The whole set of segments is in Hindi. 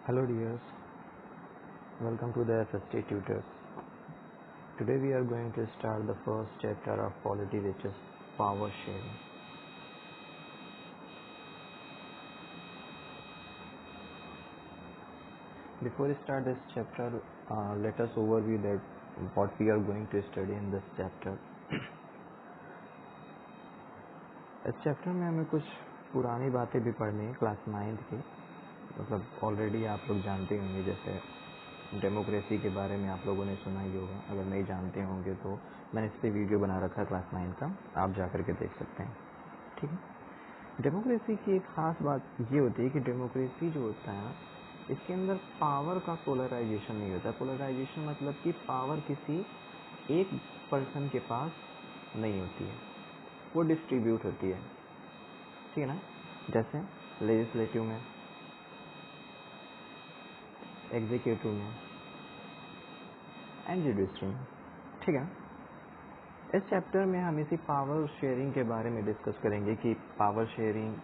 Hello dears, welcome to the FST Tutors. Today we are going to start the first chapter of polity, which is power sharing. Before we start this chapter, let us overview that what we are going to study in this chapter. इस चैप्टर में हमें कुछ पुरानी बातें भी पढ़नी है क्लास 9th की, मतलब ऑलरेडी आप लोग जानते होंगे। जैसे डेमोक्रेसी के बारे में आप लोगों ने सुना ही होगा, अगर नहीं जानते होंगे तो मैंने इस पर वीडियो बना रखा है क्लास 9 का, आप जा कर के देख सकते हैं। ठीक है, डेमोक्रेसी की एक ख़ास बात ये होती है कि डेमोक्रेसी जो होता है इसके अंदर पावर का पोलराइजेशन नहीं होता। पोलराइजेशन मतलब कि पावर किसी एक पर्सन के पास नहीं होती है, वो डिस्ट्रीब्यूट होती है। ठीक है ना, जैसे लेजिस्लेटिव में, एग्जीक्यूटिव में एंड जुडिशरी में। ठीक है, इस चैप्टर में हम इसी पावर शेयरिंग के बारे में डिस्कस करेंगे कि पावर शेयरिंग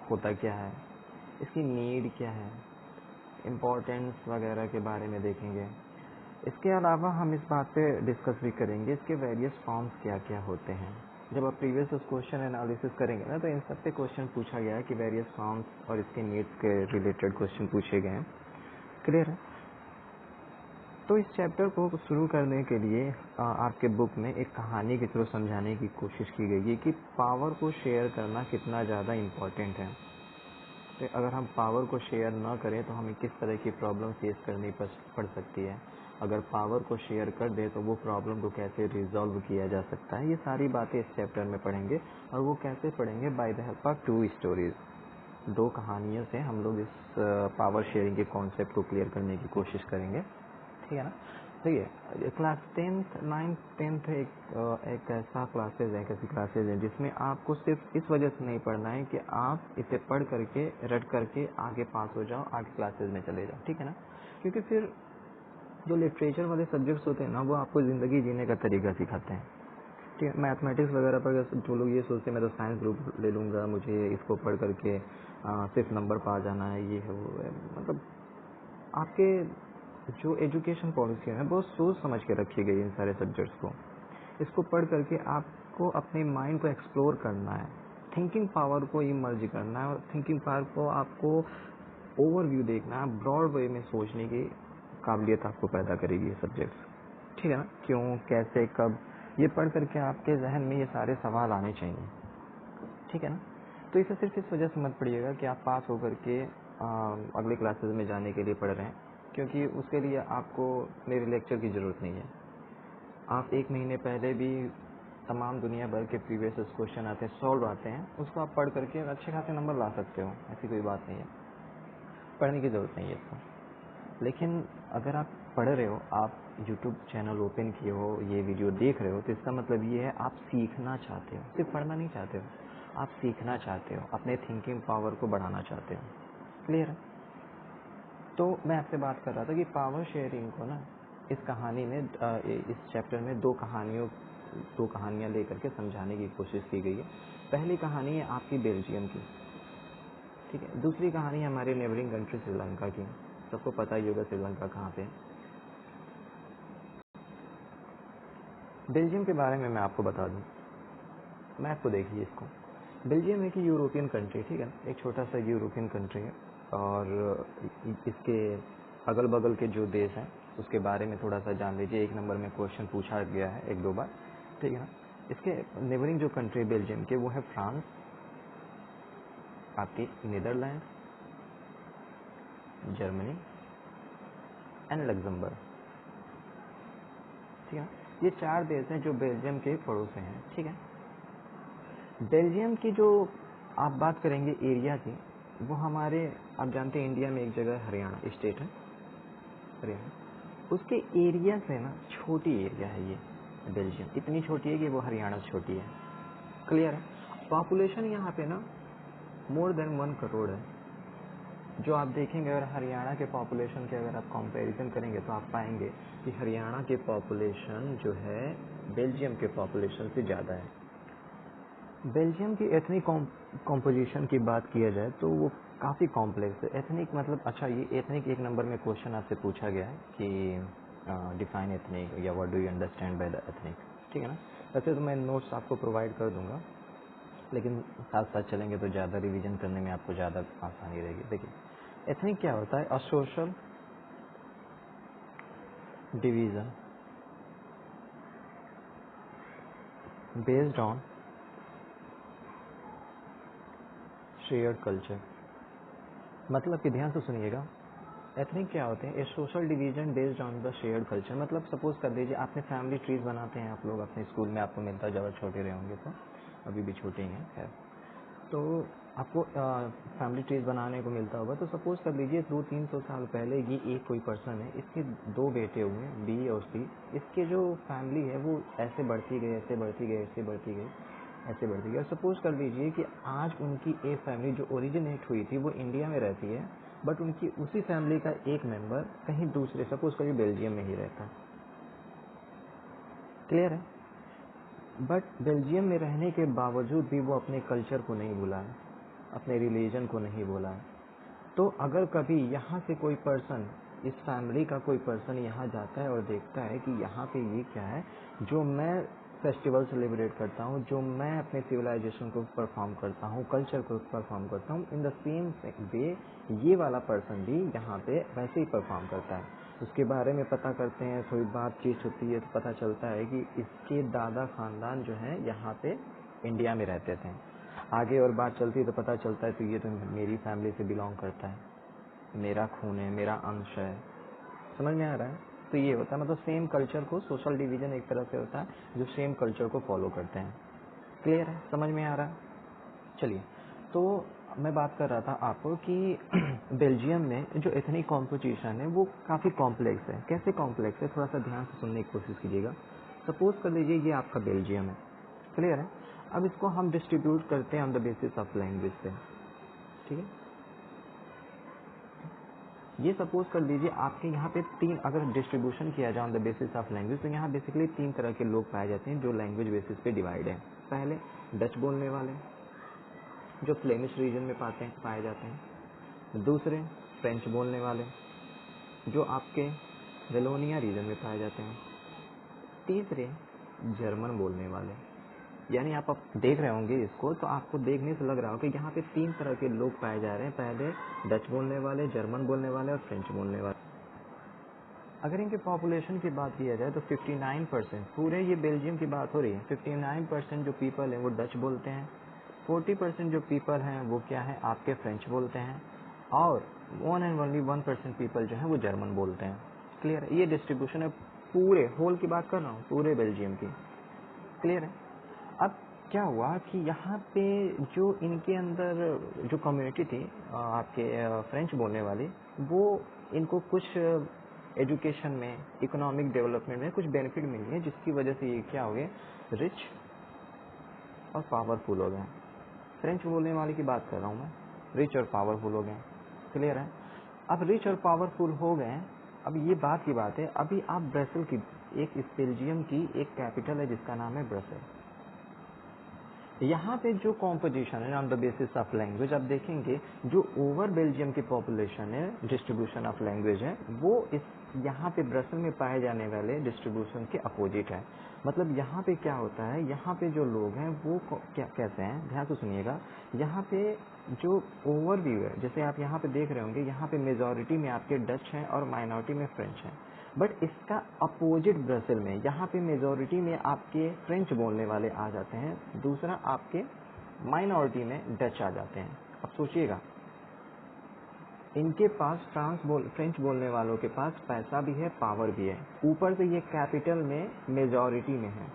होता क्या है, इसकी नीड क्या है, इम्पोर्टेंस वगैरह के बारे में देखेंगे। इसके अलावा हम इस बात पे डिस्कस भी करेंगे इसके वेरियस फॉर्म्स क्या क्या होते हैं। जब आप प्रीवियस क्वेश्चन एनालिसिस करेंगे ना, तो इन सब पे क्वेश्चन पूछा गया है कि वेरियस फॉर्म्स और इसके नीड्स के रिलेटेड क्वेश्चन पूछे गए हैं। क्लियर है? तो इस चैप्टर को शुरू करने के लिए आपके बुक में एक कहानी के थ्रू समझाने की कोशिश की गई है कि पावर को शेयर करना कितना ज़्यादा इम्पोर्टेंट है। तो अगर हम पावर को शेयर ना करें तो हमें किस तरह की प्रॉब्लम फेस करनी पड़ सकती है, अगर पावर को शेयर कर दे तो वो प्रॉब्लम को कैसे रिजॉल्व किया जा सकता है, ये सारी बातें इस चैप्टर में पढ़ेंगे। और वो कैसे पढ़ेंगे? By the help of 2 stories, 2 कहानियों से हम लोग इस पावर शेयरिंग के कॉन्सेप्ट को क्लियर करने की कोशिश करेंगे। ठीक है ना? देखिए, क्लास 10th 9th 10th एक ऐसा क्लासेज है, कैसी क्लासेज है जिसमें आपको सिर्फ इस वजह से नहीं पढ़ना है कि आप इसे पढ़ करके रट करके आगे पास हो जाओ, आगे क्लासेज में चले जाओ। ठीक है ना? क्योंकि फिर जो लिटरेचर वाले सब्जेक्ट्स होते हैं ना, वो आपको ज़िंदगी जीने का तरीका सिखाते हैं। ठीक है, मैथमेटिक्स वगैरह पर जो लोग ये सोचते हैं मैं तो साइंस ग्रुप ले लूँगा, मुझे इसको पढ़ करके सिर्फ नंबर पा जाना है, ये है वो है, मतलब आपके जो एजुकेशन पॉलिसी है बहुत सोच समझ के रखी गई इन सारे सब्जेक्ट्स को। इसको पढ़ करके आपको अपने माइंड को एक्सप्लोर करना है, थिंकिंग पावर को इमर्ज करना है, और थिंकिंग पावर को आपको ओवरव्यू देखना है, ब्रॉड वे में सोचने की काबिलियत आपको पैदा करेगी ये सब्जेक्ट्स। ठीक है ना? क्यों, कैसे, कब, ये पढ़ करके आपके जहन में ये सारे सवाल आने चाहिए। ठीक है ना? तो इसे सिर्फ इस वजह से मत पढ़िएगा कि आप पास होकर के अगले क्लासेस में जाने के लिए पढ़ रहे हैं, क्योंकि उसके लिए आपको मेरे लेक्चर की ज़रूरत नहीं है। आप 1 महीने पहले भी तमाम दुनिया भर के प्रीवियस क्वेश्चन आते हैं, सॉल्व आते हैं, उसको आप पढ़ करके अच्छे खासे नंबर ला सकते हो, ऐसी कोई बात नहीं है, पढ़ने की ज़रूरत नहीं है इसको। लेकिन अगर आप पढ़ रहे हो, आप यूट्यूब चैनल ओपन किए हो, ये वीडियो देख रहे हो, तो इसका मतलब ये है आप सीखना चाहते हो, सिर्फ पढ़ना नहीं चाहते हो, आप सीखना चाहते हो, अपने थिंकिंग पावर को बढ़ाना चाहते हो। क्लियर है? तो मैं आपसे बात कर रहा था कि पावर शेयरिंग को ना इस कहानी में, इस चैप्टर में 2 कहानियाँ लेकर के समझाने की कोशिश की गई है। पहली कहानी है आपकी बेल्जियम की, ठीक है। दूसरी कहानी है हमारी नेबरिंग कंट्री श्रीलंका की। सबको पता ही होगा श्रीलंका कहाँ पे है। बेल्जियम के बारे में मैं आपको बता दूं, मैप को देखिए इसको। बेल्जियम एक यूरोपियन कंट्री, ठीक है, एक छोटा सा यूरोपियन कंट्री है, और इसके अगल बगल के जो देश हैं उसके बारे में थोड़ा सा जान लीजिए। 1 नंबर में क्वेश्चन पूछा गया है 1-2 बार, ठीक है ना। इसके नेबरिंग जो कंट्री बेल्जियम के, वो है फ्रांस, आपकी नीदरलैंड, जर्मनी एंड लग्जमबर्ग। ठीक है, ये 4 देश हैं जो बेल्जियम के पड़ोस हैं। ठीक है, बेल्जियम की जो आप बात करेंगे एरिया की, वो हमारे, आप जानते हैं इंडिया में एक जगह हरियाणा स्टेट है, हरियाणा, उसके एरिया से ना छोटी एरिया है ये बेल्जियम, इतनी छोटी है कि वो हरियाणा से छोटी है। क्लियर है? पॉपुलेशन यहाँ पे ना मोर देन 1 करोड़ है। जो आप देखेंगे, अगर हरियाणा के पॉपुलेशन के अगर आप कंपैरिजन करेंगे तो आप पाएंगे कि हरियाणा की पॉपुलेशन जो है बेल्जियम के पॉपुलेशन से ज़्यादा है। बेल्जियम की एथनिक कॉम्पोजिशन की बात किया जाए तो वो काफ़ी कॉम्प्लेक्स है। एथनिक मतलब अच्छा, ये एथनिक एक नंबर में क्वेश्चन आपसे पूछा गया है कि डिफाइन एथनिक या what do you understand by the ethnic, ठीक है ना। वैसे तो मैं नोट्स आपको प्रोवाइड कर दूंगा, लेकिन साथ साथ चलेंगे तो ज़्यादा रिवीजन करने में आपको ज़्यादा आसानी रहेगी। देखिए, एथनिक क्या होता है? A social division based on shared culture. मतलब कि ध्यान से सुनिएगा, एथनिक क्या होते हैं? A social division based on the shared culture. मतलब सपोज कर लीजिए आपने फैमिली ट्रीज बनाते हैं, आप लोग अपने स्कूल में आपको मिलता है, जब छोटे रहे होंगे तो, अभी भी छोटे ही हैं खैर, तो आपको फैमिली ट्रीज बनाने को मिलता होगा। तो सपोज कर लीजिए 200-300 साल पहले ये एक कोई पर्सन है, इसके 2 बेटे हुए बी और सी, इसके जो फैमिली है वो ऐसे बढ़ती गई, ऐसे बढ़ती गई, ऐसे बढ़ती गई, ऐसे बढ़ती गई। और सपोज कर लीजिए कि आज उनकी एक फैमिली जो ओरिजिनेट हुई थी वो इंडिया में रहती है, बट उनकी उसी फैमिली का एक मेंबर कहीं दूसरे, सपोज करिए बेल्जियम में ही रहता है। क्लियर है? बट बेल्जियम में रहने के बावजूद भी वो अपने कल्चर को नहीं भूला है, अपने रिलीजन को नहीं भूला है। तो अगर कभी यहाँ से कोई पर्सन, इस फैमिली का कोई पर्सन यहाँ जाता है और देखता है कि यहाँ पे ये क्या है, जो मैं फेस्टिवल सेलिब्रेट करता हूँ, जो मैं अपने सिविलाइजेशन को परफॉर्म करता हूँ, कल्चर को परफॉर्म करता हूँ, इन द सेम वे ये वाला पर्सन भी यहाँ पे वैसे ही परफॉर्म करता है। उसके बारे में पता करते हैं, थोड़ी बातचीत होती है तो पता चलता है कि इसके दादा खानदान जो है यहाँ पे इंडिया में रहते थे। आगे और बात चलती है तो पता चलता है तो ये तो मेरी फैमिली से बिलोंग करता है, मेरा खून है, मेरा अंश है। समझ में आ रहा है? तो ये होता है, मतलब सेम कल्चर को, सोशल डिवीजन एक तरह से होता है जो सेम कल्चर को फॉलो करते हैं। क्लियर है? समझ में आ रहा है? चलिए, तो मैं बात कर रहा था आपको कि बेल्जियम में जो एथनिक कॉम्पोजिशन है वो काफ़ी कॉम्प्लेक्स है। कैसे कॉम्प्लेक्स है? थोड़ा सा ध्यान से सुनने की कोशिश कीजिएगा। सपोज कर लीजिए ये आपका बेल्जियम है, क्लियर है। अब इसको हम डिस्ट्रीब्यूट करते हैं on the basis of language पे, ठीक है। ये सपोज कर लीजिए आपके यहाँ पे 3, अगर डिस्ट्रीब्यूशन किया जाए on the basis of language, तो यहाँ बेसिकली 3 तरह के लोग पाए जाते हैं जो लैंग्वेज बेसिस पे डिवाइड है। पहले डच बोलने वाले, जो फ्लेमिश रीजन में पाए जाते हैं। दूसरे फ्रेंच बोलने वाले, जो आपके वेलोनिया रीजन में पाए जाते हैं। तीसरे जर्मन बोलने वाले। यानी आप देख रहे होंगे इसको तो आपको देखने से लग रहा होगा कि यहाँ पे 3 तरह के लोग पाए जा रहे हैं। पहले डच बोलने वाले, जर्मन बोलने वाले और फ्रेंच बोलने वाले। अगर इनके पॉपुलेशन की बात किया जाए तो 59%, पूरे ये बेल्जियम की बात हो रही है, 59% जो पीपल हैं वो डच बोलते हैं, 40% जो पीपल हैं वो क्या है आपके फ्रेंच बोलते हैं, और 1 एंड ओनली 1% पीपल जो है वो जर्मन बोलते हैं। क्लियर है? ये डिस्ट्रीब्यूशन है, पूरे होल की बात कर रहा हूँ, पूरे बेल्जियम की। क्लियर है? अब क्या हुआ कि यहाँ पे जो इनके अंदर जो कम्युनिटी थी आपके फ्रेंच बोलने वाली, वो इनको कुछ एजुकेशन में, इकोनॉमिक डेवलपमेंट में कुछ बेनिफिट मिली है, जिसकी वजह से ये क्या हो गए, रिच और पावरफुल हो गए। फ्रेंच बोलने वाले की बात कर रहा हूँ मैं, रिच और पावरफुल हो गए। क्लियर है? अब रिच और पावरफुल हो गए। अब ये बात की बात है, अभी आप ब्रसेल की, एक इस बेल्जियम की एक कैपिटल है जिसका नाम है ब्रसेल। यहाँ पे जो कॉम्पोजिशन है on the basis of language, आप देखेंगे जो ओवर बेल्जियम की पॉपुलेशन है, डिस्ट्रीब्यूशन ऑफ लैंग्वेज है, वो इस यहाँ पे ब्रसल में पाए जाने वाले डिस्ट्रीब्यूशन के अपोजिट है। मतलब यहाँ पे क्या होता है, यहाँ पे जो लोग हैं वो क्या कैसे हैं, ध्यान से सुनिएगा। यहाँ पे जो ओवरव्यू है, जैसे आप यहाँ पे देख रहे होंगे, यहाँ पे मेजॉरिटी में आपके डच हैं और माइनॉरिटी में फ्रेंच हैं। बट इसका अपोजिट ब्राजील में, यहाँ पे मेजॉरिटी में आपके फ्रेंच बोलने वाले आ जाते हैं, दूसरा आपके माइनॉरिटी में डच आ जाते हैं। अब सोचिएगा, इनके पास फ्रेंच बोलने वालों के पास पैसा भी है, पावर भी है, ऊपर से ये कैपिटल में मेजॉरिटी में है।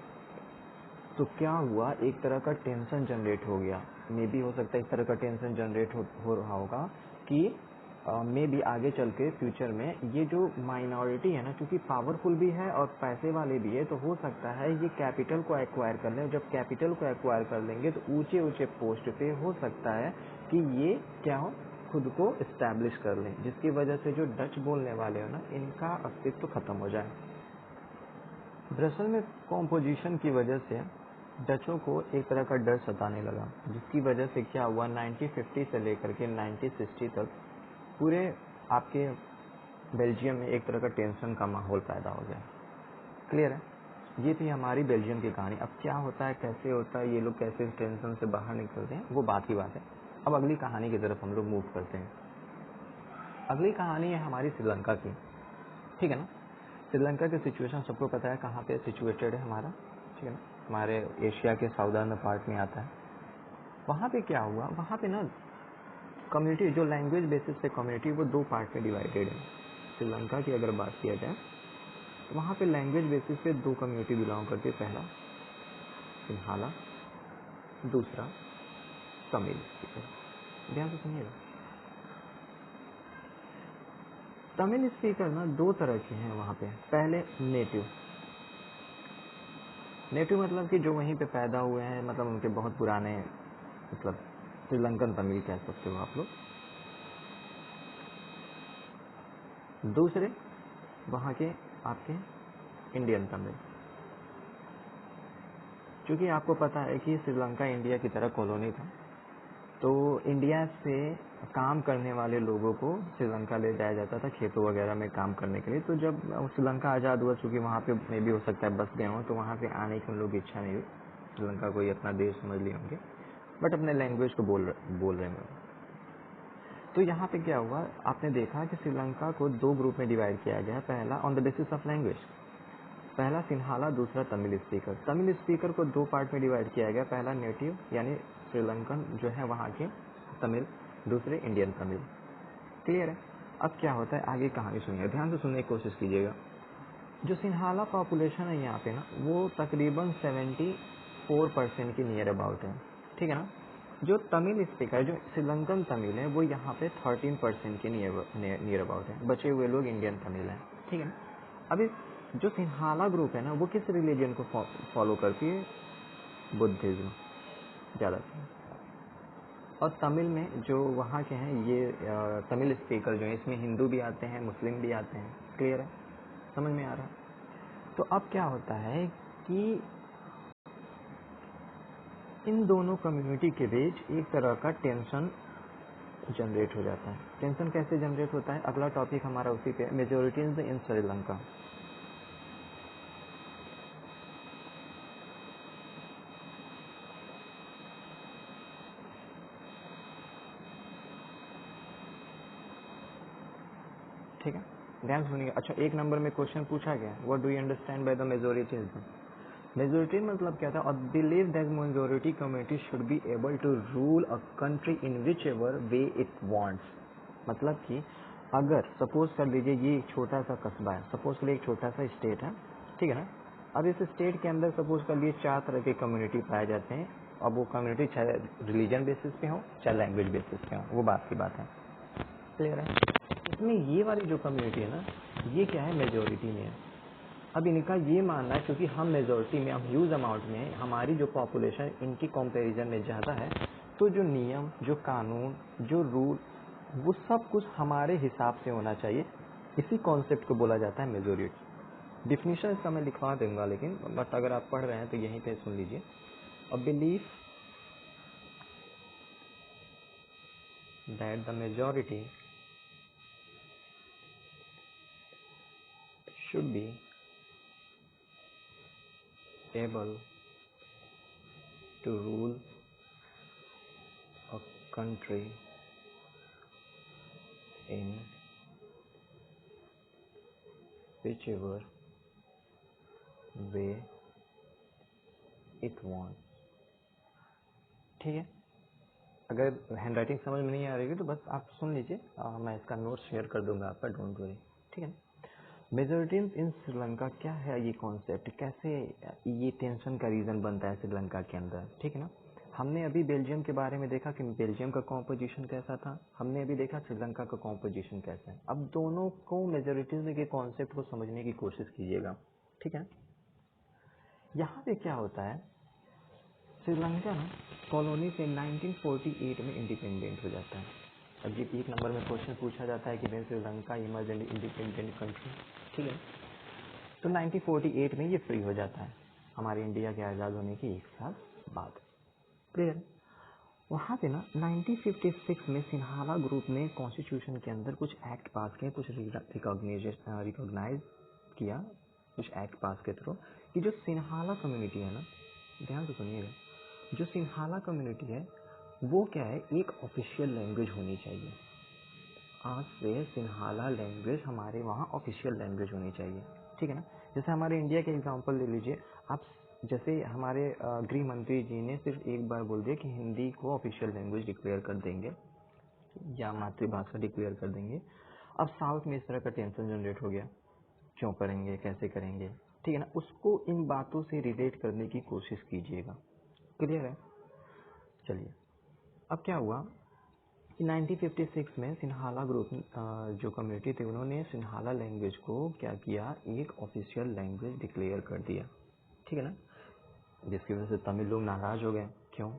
तो क्या हुआ, एक तरह का टेंशन जनरेट हो गया। मे भी हो सकता है इस तरह का टेंशन जनरेट हो रहा होगा कि मे भी आगे चल के फ्यूचर में ये जो माइनॉरिटी है ना, क्योंकि पावरफुल भी है और पैसे वाले भी है, तो हो सकता है ये कैपिटल को एक्वायर कर लें। जब कैपिटल को एक्वायर कर लेंगे तो ऊंचे ऊंचे पोस्ट पे हो सकता है कि ये क्या हो, खुद को इस्टेब्लिश कर लें, जिसकी वजह से जो डच बोलने वाले हो ना, इनका अस्तित्व खत्म हो जाए। ब्रसल में कॉम्पोजिशन की वजह से डचों को एक तरह का डर सताने लगा, जिसकी वजह से क्या हुआ, 1950 से लेकर के 1960 तक पूरे आपके बेल्जियम में एक तरह का टेंशन का माहौल पैदा हो गया। क्लियर है? ये थी हमारी बेल्जियम की कहानी। अब क्या होता है, कैसे होता है, ये लोग कैसे टेंशन से बाहर निकलते हैं, वो बात की बात है। अब अगली कहानी की तरफ हम लोग मूव करते हैं। अगली कहानी है हमारी श्रीलंका की, ठीक है ना। श्रीलंका की सिचुएशन सबको पता है कहाँ पे सिचुएटेड है हमारा, ठीक है ना, हमारे एशिया के साउदर्न पार्ट में आता है। वहाँ पे क्या हुआ, वहाँ पे ना कम्युनिटी, जो लैंग्वेज बेसिस पे कम्युनिटी, वो दो पार्ट में डिवाइडेड है। श्रीलंका की अगर बात किया जाए तो वहाँ पे लैंग्वेज बेसिस पे दो कम्युनिटी बिलोंग करती है। पहला सिंहाला, दूसरा तमिल स्पीकर। ध्यान से सुनिएगा, तमिल स्पीकर ना दो तरह के हैं वहाँ पे। पहले नेटिव, नेटिव मतलब कि जो वहीं पे पैदा हुए हैं, मतलब उनके बहुत पुराने, मतलब श्रीलंकन तमिल कह सकते हो आप लोग। दूसरे वहाँ के आपके इंडियन तमिल। क्योंकि आपको पता है कि श्रीलंका इंडिया की तरह कॉलोनी था, तो इंडिया से काम करने वाले लोगों को श्रीलंका ले जाया जाता था खेतों वगैरह में काम करने के लिए। तो जब श्रीलंका आज़ाद हुआ, चूँकि वहाँ पे मे भी हो सकता है बस गए हों, तो वहाँ पे आने की उन लोग की इच्छा नहीं हुई। श्रीलंका को ही अपना देश समझ लिए होंगे, बट अपने लैंग्वेज को बोल रहे हैं। तो यहाँ पे क्या हुआ, आपने देखा कि श्रीलंका को दो ग्रुप में डिवाइड किया गया। पहला on the basis of language, पहला सिंहाला, दूसरा तमिल स्पीकर। तमिल स्पीकर को दो पार्ट में डिवाइड किया गया। पहला नेटिव यानी श्रीलंकन जो है वहाँ के तमिल, दूसरे इंडियन तमिल। क्लियर है? अब क्या होता है, आगे कहानी सुनिए, ध्यान से सुनने की कोशिश कीजिएगा। जो सिंहाला पॉपुलेशन है यहाँ पे ना, वो तकरीबन 74% की नियर अबाउट है, ठीक है ना। जो तमिल स्पीकर, जो श्रीलंकन तमिल है, वो यहाँ पे 13% के नियर अबाउट है। बचे हुए लोग इंडियन तमिल हैं, ठीक है ना। अभी जो सिंहाला ग्रुप है ना, वो किस रिलीजन को फॉलो करती है, बुद्धिज्म ज़्यादातर। और तमिल में जो वहाँ के हैं, ये तमिल स्पीकर जो है, इसमें हिंदू भी आते हैं, मुस्लिम भी आते हैं। क्लियर है? समझ में आ रहा है? तो अब क्या होता है कि इन दोनों कम्युनिटी के बीच एक तरह का टेंशन जनरेट हो जाता है। टेंशन कैसे जनरेट होता है, अगला टॉपिक हमारा उसी पे, मेजोरिटीज इन श्रीलंका। ठीक है, ध्यान सुनिए। अच्छा, एक नंबर में क्वेश्चन पूछा गया, what do you understand by the majorities. Majority मतलब क्या था, और believe that majority community should be able to rule a country in whichever way it wants. मतलब कि अगर सपोज कर लीजिए ये एक छोटा सा कस्बा है, सपोज कर लीजिए एक छोटा सा स्टेट है, ठीक है ना। अब इस स्टेट के अंदर सपोज कर लिए 4 तरह के कम्युनिटी पाए जाते हैं। अब वो कम्युनिटी चाहे रिलीजन बेसिस पे हो, चाहे लैंग्वेज बेसिस पे हो, वो बात की बात है। क्लियर है? इसमें ये वाली जो कम्युनिटी है ना, ये क्या है, मेजोरिटी में है। अब इनका ये मानना है, क्योंकि हम मेजोरिटी में, हम ह्यूज अमाउंट में, हमारी जो पॉपुलेशन इनकी कंपैरिजन में ज़्यादा है, तो जो नियम, जो कानून, जो रूल, वो सब कुछ हमारे हिसाब से होना चाहिए। इसी कॉन्सेप्ट को बोला जाता है मेजोरिटी। डिफिनीशन इसका मैं लिखवा दूंगा, लेकिन बट अगर आप पढ़ रहे हैं तो यहीं पे सुन लीजिए। A belief that the majority should be able to rule a country in whichever way it wants। ठीक है, अगर हैंड राइटिंग समझ में नहीं आ रही है तो बस आप सुन लीजिए, मैं इसका नोट शेयर कर दूंगा आपका, डोंट वरी। ठीक है, मेजोरिटी इन श्रीलंका क्या है, ये कॉन्सेप्ट कैसे ये टेंशन का रीज़न बनता है श्रीलंका के अंदर। ठीक है ना, हमने अभी बेल्जियम के बारे में देखा कि बेल्जियम का कॉम्पोजिशन कैसा था, हमने अभी देखा श्रीलंका का कॉम्पोजिशन कैसा है। अब दोनों को मेजोरिटीज के कॉन्सेप्ट को समझने की कोशिश कीजिएगा। ठीक है, यहाँ पे क्या होता है, श्रीलंका ना कॉलोनी से 1948 में इंडिपेंडेंट हो जाता है। अब ये एक नंबर में क्वेश्चन पूछा जाता है कि when Sri Lanka emerge independent country. ठीक है, तो 1948 में ये फ्री हो जाता है। हमारे इंडिया के आज़ाद होने के 1 साल बाद। क्लियर? वहाँ पे ना 1956 में सिन्हाला ग्रुप ने कॉन्स्टिट्यूशन के अंदर कुछ एक्ट पास किए, कुछ रिकॉग्नाइज किया, कुछ एक्ट पास के थ्रू कि जो सिन्हाला कम्युनिटी है ना, ध्यान से सुनिएगा, जो सिन्हाला कम्युनिटी है वो क्या है, एक ऑफिशियल लैंग्वेज होनी चाहिए। आज से सिन्हाला लैंग्वेज हमारे वहाँ ऑफिशियल लैंग्वेज होनी चाहिए, ठीक है ना। जैसे हमारे इंडिया के एग्जांपल ले लीजिए आप, जैसे हमारे गृह मंत्री जी ने सिर्फ एक बार बोल दिया कि हिंदी को ऑफिशियल लैंग्वेज डिक्लेयर कर देंगे या मातृभाषा डिक्लेयर कर देंगे। अब साउथ में इस तरह का टेंशन जनरेट हो गया, क्यों करेंगे, कैसे करेंगे, ठीक है ना। उसको इन बातों से रिलेट करने की कोशिश कीजिएगा। क्लियर है? चलिए, अब क्या हुआ कि 1956 में सिन्हाला ग्रुप जो कम्युनिटी थी उन्होंने सिन्हाला लैंग्वेज को क्या किया, एक ऑफिशियल लैंग्वेज डिक्लेयर कर दिया, ठीक है ना। जिसकी वजह से तमिल लोग नाराज हो गए। क्यों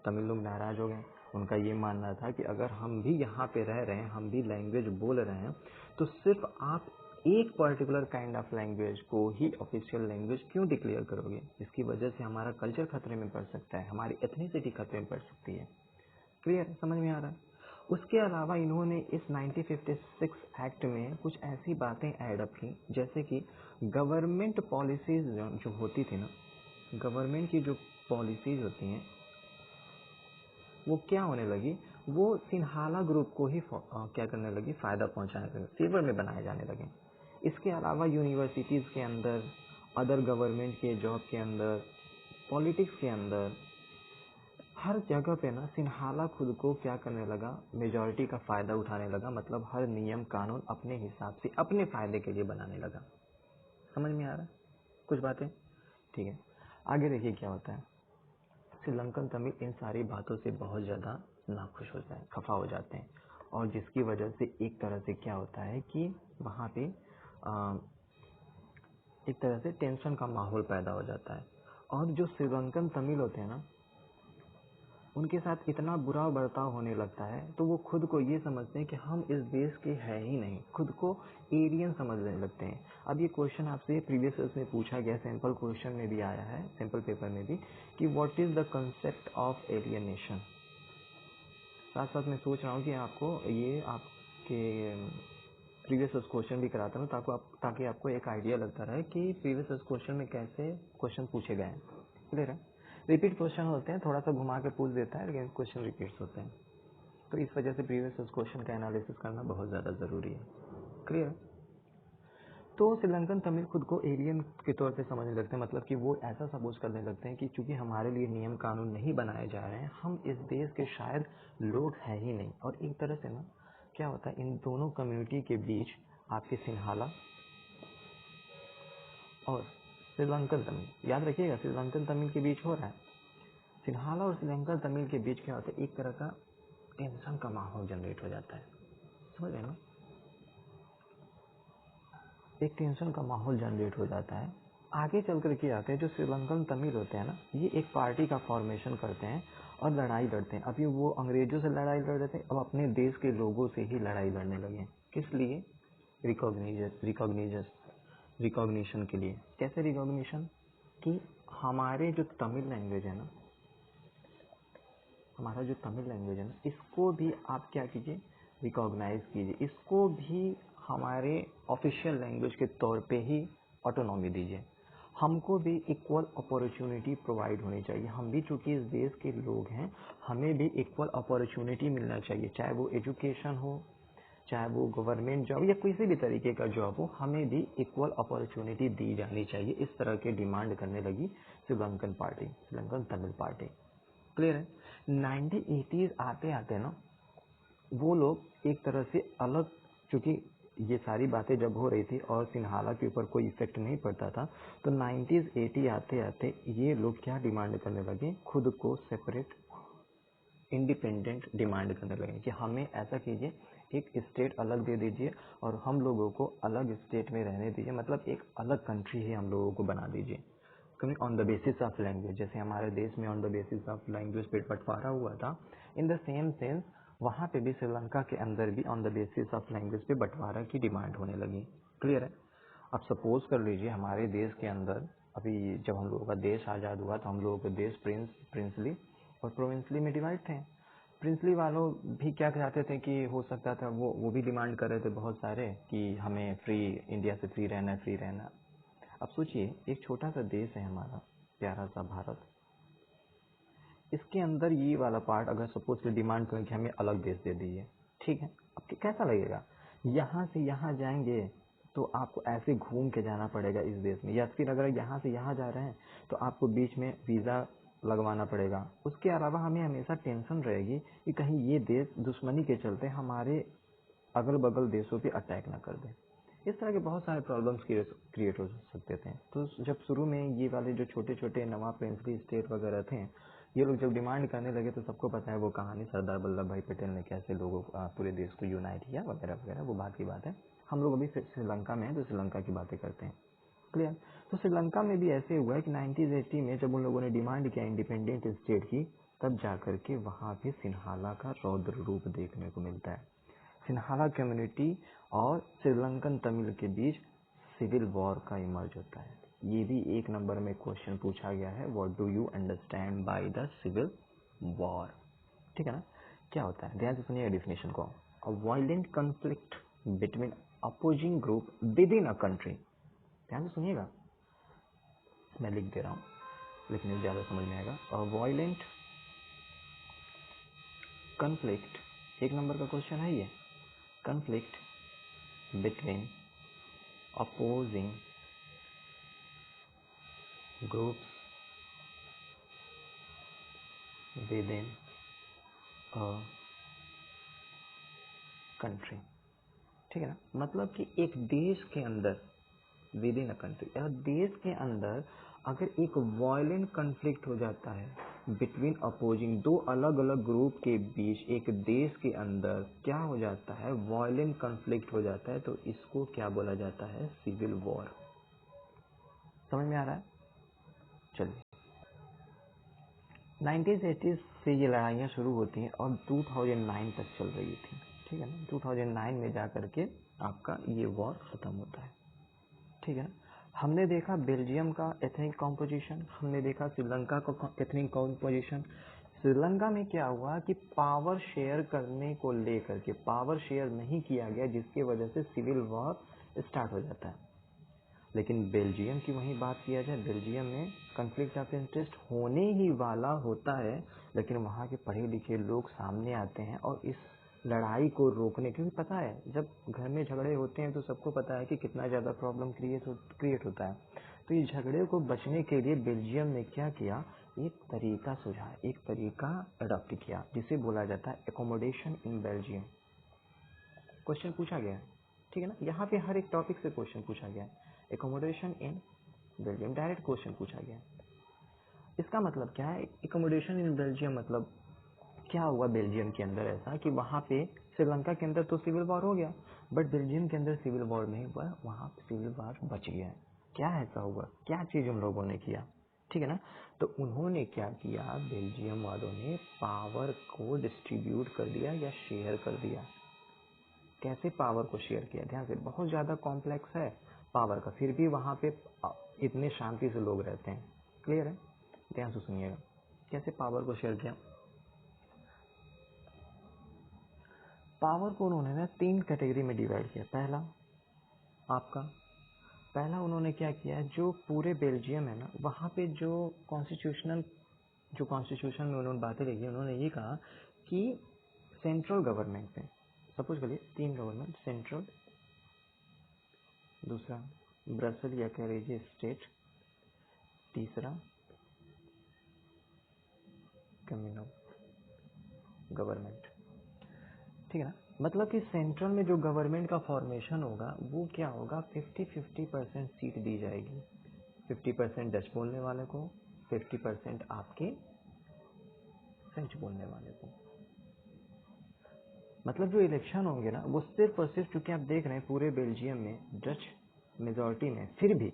तमिल लोग नाराज हो गए? उनका ये मानना था कि अगर हम भी यहाँ पे रह रहे हैं, हम भी लैंग्वेज बोल रहे हैं, तो सिर्फ आप एक पर्टिकुलर काइंड ऑफ लैंग्वेज को ही ऑफिशियल लैंग्वेज क्यों डिक्लेयर करोगे? इसकी वजह से हमारा कल्चर खतरे में पड़ सकता है, हमारी एथनिसिटी खतरे में पड़ सकती है। क्लियर? समझ में आ रहा है? उसके अलावा इन्होंने इस 1956 एक्ट में कुछ ऐसी बातें ऐड अप की, जैसे कि गवर्नमेंट पॉलिसीज जो होती थी ना, गवर्नमेंट की जो पॉलिसीज होती हैं वो क्या होने लगी, वो सिन्हाला ग्रुप को ही क्या करने लगी, फ़ायदा पहुंचाने लगे, फेवर में बनाए जाने लगे। इसके अलावा यूनिवर्सिटीज़ के अंदर, अदर गवर्नमेंट के जॉब के अंदर, पॉलिटिक्स के अंदर, हर जगह पे ना सिन्हाला खुद को क्या करने लगा, मेजॉरिटी का फ़ायदा उठाने लगा। मतलब हर नियम कानून अपने हिसाब से अपने फ़ायदे के लिए बनाने लगा। समझ में आ रहा है कुछ बातें? ठीक है, आगे देखिए क्या होता है। श्रीलंकन तमिल इन सारी बातों से बहुत ज़्यादा नाखुश होता है, खफा हो जाते हैं, और जिसकी वजह से एक तरह से क्या होता है कि वहाँ पे एक तरह से टेंशन का माहौल पैदा हो जाता है। और जो श्रीलंकन तमिल होते हैं ना, उनके साथ इतना बुरा बर्ताव होने लगता है, तो वो खुद को ये समझते हैं कि हम इस देश के हैं ही नहीं, खुद को एलियन समझने लगते हैं। अब ये क्वेश्चन आपसे प्रीवियस ईयर्स में पूछा गया, सैम्पल क्वेश्चन में भी आया है, सैम्पल पेपर में भी, कि what is the concept of alienation. साथ साथ मैं सोच रहा हूँ कि आपको ये आपके प्रीवियस ईयर्स क्वेश्चन भी कराता हूँ, ताकि आपको एक आइडिया लगता रहे कि प्रीवियस ईयर्स क्वेश्चन में कैसे क्वेश्चन पूछे गए हैं। क्लियर है? रिपीट क्वेश्चन होते हैं, थोड़ा सा घुमा के पूछ देता है, लेकिन क्वेश्चन रिपीट्स होते हैं, तो इस वजह से प्रीवियस क्वेश्चन का एनालिसिस करना बहुत ज़्यादा ज़रूरी है। क्लियर? तो श्रीलंकन तमिल खुद को एलियन के तौर पे समझने लगते हैं, मतलब कि वो ऐसा सपोज करने लगते हैं कि चूंकि हमारे लिए नियम कानून नहीं बनाए जा रहे हैं, हम इस देश के शायद लोग हैं ही नहीं। और एक तरह से ना क्या होता है, इन दोनों कम्युनिटी के बीच आपके सिन्हाला और श्रीलंकन तमिल, याद रखिएगा श्रीलंकन तमिल के बीच हो रहा है, सिन्हाला और श्रीलंकन तमिल के बीच क्या होता है, एक तरह का टेंशन का माहौल जनरेट हो जाता है। समझ रहे ना? एक टेंशन का माहौल जनरेट हो जाता है। आगे चल कर के आते हैं, जो श्रीलंकन तमिल होते हैं ना, ये एक पार्टी का फॉर्मेशन करते हैं और लड़ाई लड़ते हैं। अभी वो अंग्रेजों से लड़ाई लड़ रहे थे, अब अपने देश के लोगों से ही लड़ाई लड़ने लगे। किस लिए? रिकॉग्निशन के लिए। कैसे रिकॉग्निशन? कि हमारे जो तमिल लैंग्वेज है ना, इसको भी आप क्या कीजिए, रिकॉग्नाइज कीजिए, इसको भी हमारे ऑफिशियल लैंग्वेज के तौर पे ही ऑटोनॉमी दीजिए। हमको भी इक्वल अपॉर्चुनिटी प्रोवाइड होनी चाहिए। हम भी चूंकि इस देश के लोग हैं, हमें भी इक्वल अपॉर्चुनिटी मिलना चाहिए, चाहे वो एजुकेशन हो, चाहे वो गवर्नमेंट जॉब या किसी भी तरीके का जॉब हो, हमें भी इक्वल अपॉर्चुनिटी दी जानी चाहिए। इस तरह के डिमांड करने लगी श्रीलंकन तमिल पार्टी। क्लियर है? 1980s आते आते ना वो लोग एक तरह से अलग, चूंकि ये सारी बातें जब हो रही थी और सिन्हाला के ऊपर कोई इफेक्ट नहीं पड़ता था, तो 90s 80 आते आते ये लोग क्या डिमांड करने लगे, खुद को सेपरेट इंडिपेंडेंट डिमांड करने लगे कि हमें ऐसा कीजिए, एक स्टेट अलग दे दीजिए और हम लोगों को अलग स्टेट में रहने दीजिए, मतलब एक अलग कंट्री ही हम लोगों को बना दीजिए। क्योंकि on the basis of language, जैसे हमारे देश में on the basis of language पे बंटवारा हुआ था, इन द सेम सेंस वहाँ पे भी श्रीलंका के अंदर भी on the basis of language पे बंटवारा की डिमांड होने लगी। क्लियर है? अब सपोज कर लीजिए हमारे देश के अंदर अभी जब हम लोगों का देश आज़ाद हुआ तो हम लोगों के देश प्रिंसली और प्रोविंसली में डिवाइड थे। प्रिंसली वालों भी क्या चाहते थे कि हो सकता था वो भी डिमांड कर रहे थे बहुत सारे कि हमें फ्री, इंडिया से फ्री रहना है, फ्री रहना। अब सोचिए, एक छोटा सा देश है हमारा प्यारा सा भारत, इसके अंदर ये वाला पार्ट अगर सपोज से डिमांड करें कि हमें अलग देश दे दीजिए, ठीक है, अब कैसा लगेगा? यहाँ से यहाँ जाएंगे तो आपको ऐसे घूम के जाना पड़ेगा इस देश में, या फिर अगर यहाँ से यहाँ जा रहे हैं तो आपको बीच में वीज़ा लगवाना पड़ेगा। उसके अलावा हमें हमेशा टेंशन रहेगी कि कहीं ये देश दुश्मनी के चलते हमारे अगल बगल देशों पे अटैक ना कर दे। इस तरह के बहुत सारे प्रॉब्लम्स क्रिएट हो सकते थे। तो जब शुरू में ये वाले जो छोटे छोटे नवाब प्रिंसली स्टेट वगैरह थे, ये लोग जब डिमांड करने लगे तो सबको पता है वो कहानी, सरदार वल्लभ भाई पटेल ने कैसे लोगों पूरे देश को यूनाइट किया वगैरह वगैरह, वो बात की बात है। हम लोग अभी श्रीलंका में हैं तो श्रीलंका की बातें करते हैं, क्लियर। तो श्रीलंका में भी ऐसे हुआ है कि 1980 में जब उन लोगों ने डिमांड किया इंडिपेंडेंट स्टेट की, तब जाकर के वहाँ पे सिन्हाला का रौद्र रूप देखने को मिलता है। सिन्हाला कम्युनिटी और श्रीलंकन तमिल के बीच सिविल वॉर का इमर्ज होता है। ये भी एक नंबर में क्वेश्चन पूछा गया है, what do you understand by the civil war, ठीक है ना, क्या होता है? ध्यान से सुनिए डेफिनेशन को। अ violent conflict between opposing group with in a country. ध्यान से सुनिएगा, मैं लिख दे रहा हूँ, लिखने से ज़्यादा समझ में आएगा। अ वायलेंट कॉन्फ्लिक्ट, एक नंबर का क्वेश्चन है ये, conflict between opposing groups within a country, ठीक है ना। मतलब कि एक देश के अंदर, विद इन अ कंट्री, या देश के अंदर अगर एक वायलेंट कन्फ्लिक्ट हो जाता है बिटवीन अपोजिंग, दो अलग अलग ग्रुप के बीच एक देश के अंदर क्या हो जाता है, वायलेंट कन्फ्लिक्ट हो जाता है, तो इसको क्या बोला जाता है? Civil war. समझ में आ रहा है? चलिए, 1980 से ये लड़ाइयाँ शुरू होती हैं और 2009 तक चल रही थी, ठीक है ना। 2009 में जा करके आपका ये वॉर खत्म होता है, ठीक है ना। हमने देखा बेल्जियम का एथनिक कॉम्पोजिशन, हमने देखा श्रीलंका का एथनिक कॉम्पोजिशन। श्रीलंका में क्या हुआ कि पावर शेयर करने को लेकर के पावर शेयर नहीं किया गया, जिसकी वजह से सिविल वॉर स्टार्ट हो जाता है। लेकिन बेल्जियम की वहीं बात किया जाए, बेल्जियम में कॉन्फ्लिक्ट ऑफ इंटरेस्ट होने ही वाला होता है, लेकिन वहाँ के पढ़े लिखे लोग सामने आते हैं और इस लड़ाई को रोकने, क्योंकि पता है जब घर में झगड़े होते हैं तो सबको पता है कि कितना ज़्यादा प्रॉब्लम क्रिएट होता है। तो इस झगड़े को बचने के लिए बेल्जियम ने क्या किया, एक तरीका सुझाया, एक तरीका अडॉप्ट किया, जिसे बोला जाता है एकोमोडेशन इन बेल्जियम। क्वेश्चन पूछा गया है, ठीक है ना, यहाँ पे हर एक टॉपिक से क्वेश्चन पूछा गया है। Accommodation in Belgium, direct question पूछा गया। इसका मतलब क्या है? एकोमोडेशन इन बेल्जियम मतलब क्या हुआ बेल्जियम के अंदर ऐसा कि वहाँ पे, श्रीलंका के अंदर तो सिविल वॉर हो गया, बट बेल्जियम के अंदर सिविल वॉर नहीं हुआ, वहाँ सिविल वॉर बच गया। क्या ऐसा हुआ, क्या चीज़ उन लोगों ने किया, ठीक है ना। तो उन्होंने क्या किया, बेल्जियम वालों ने पावर को डिस्ट्रीब्यूट कर दिया या शेयर कर दिया। कैसे पावर को शेयर किया? ध्यान से, बहुत ज़्यादा कॉम्प्लेक्स है पावर का, फिर भी वहाँ पे इतने शांति से लोग रहते हैं, क्लियर है? ध्यान से सुनिएगा, कैसे पावर को शेयर किया। पावर को उन्होंने ना 3 कैटेगरी में डिवाइड किया। पहला उन्होंने क्या किया, जो पूरे बेल्जियम है ना, वहाँ पे जो कॉन्स्टिट्यूशन में उन्होंने बातें लिखी, उन्होंने ये कहा कि सेंट्रल गवर्नमेंट में, सपोज करिए 3 गवर्नमेंट, सेंट्रल, दूसरा ब्रसल या कह लीजिए स्टेट, तीसरा कम्युनल गवर्नमेंट, ठीक है ना। मतलब कि सेंट्रल में जो गवर्नमेंट का फॉर्मेशन होगा वो क्या होगा, 50-50% सीट दी जाएगी, 50% डच बोलने वाले को, 50% आपके फ्रेंच बोलने वाले को। मतलब जो इलेक्शन होंगे ना वो सिर्फ और सिर्फ, क्योंकि आप देख रहे हैं पूरे बेल्जियम में डच मेजॉरिटी में, फिर भी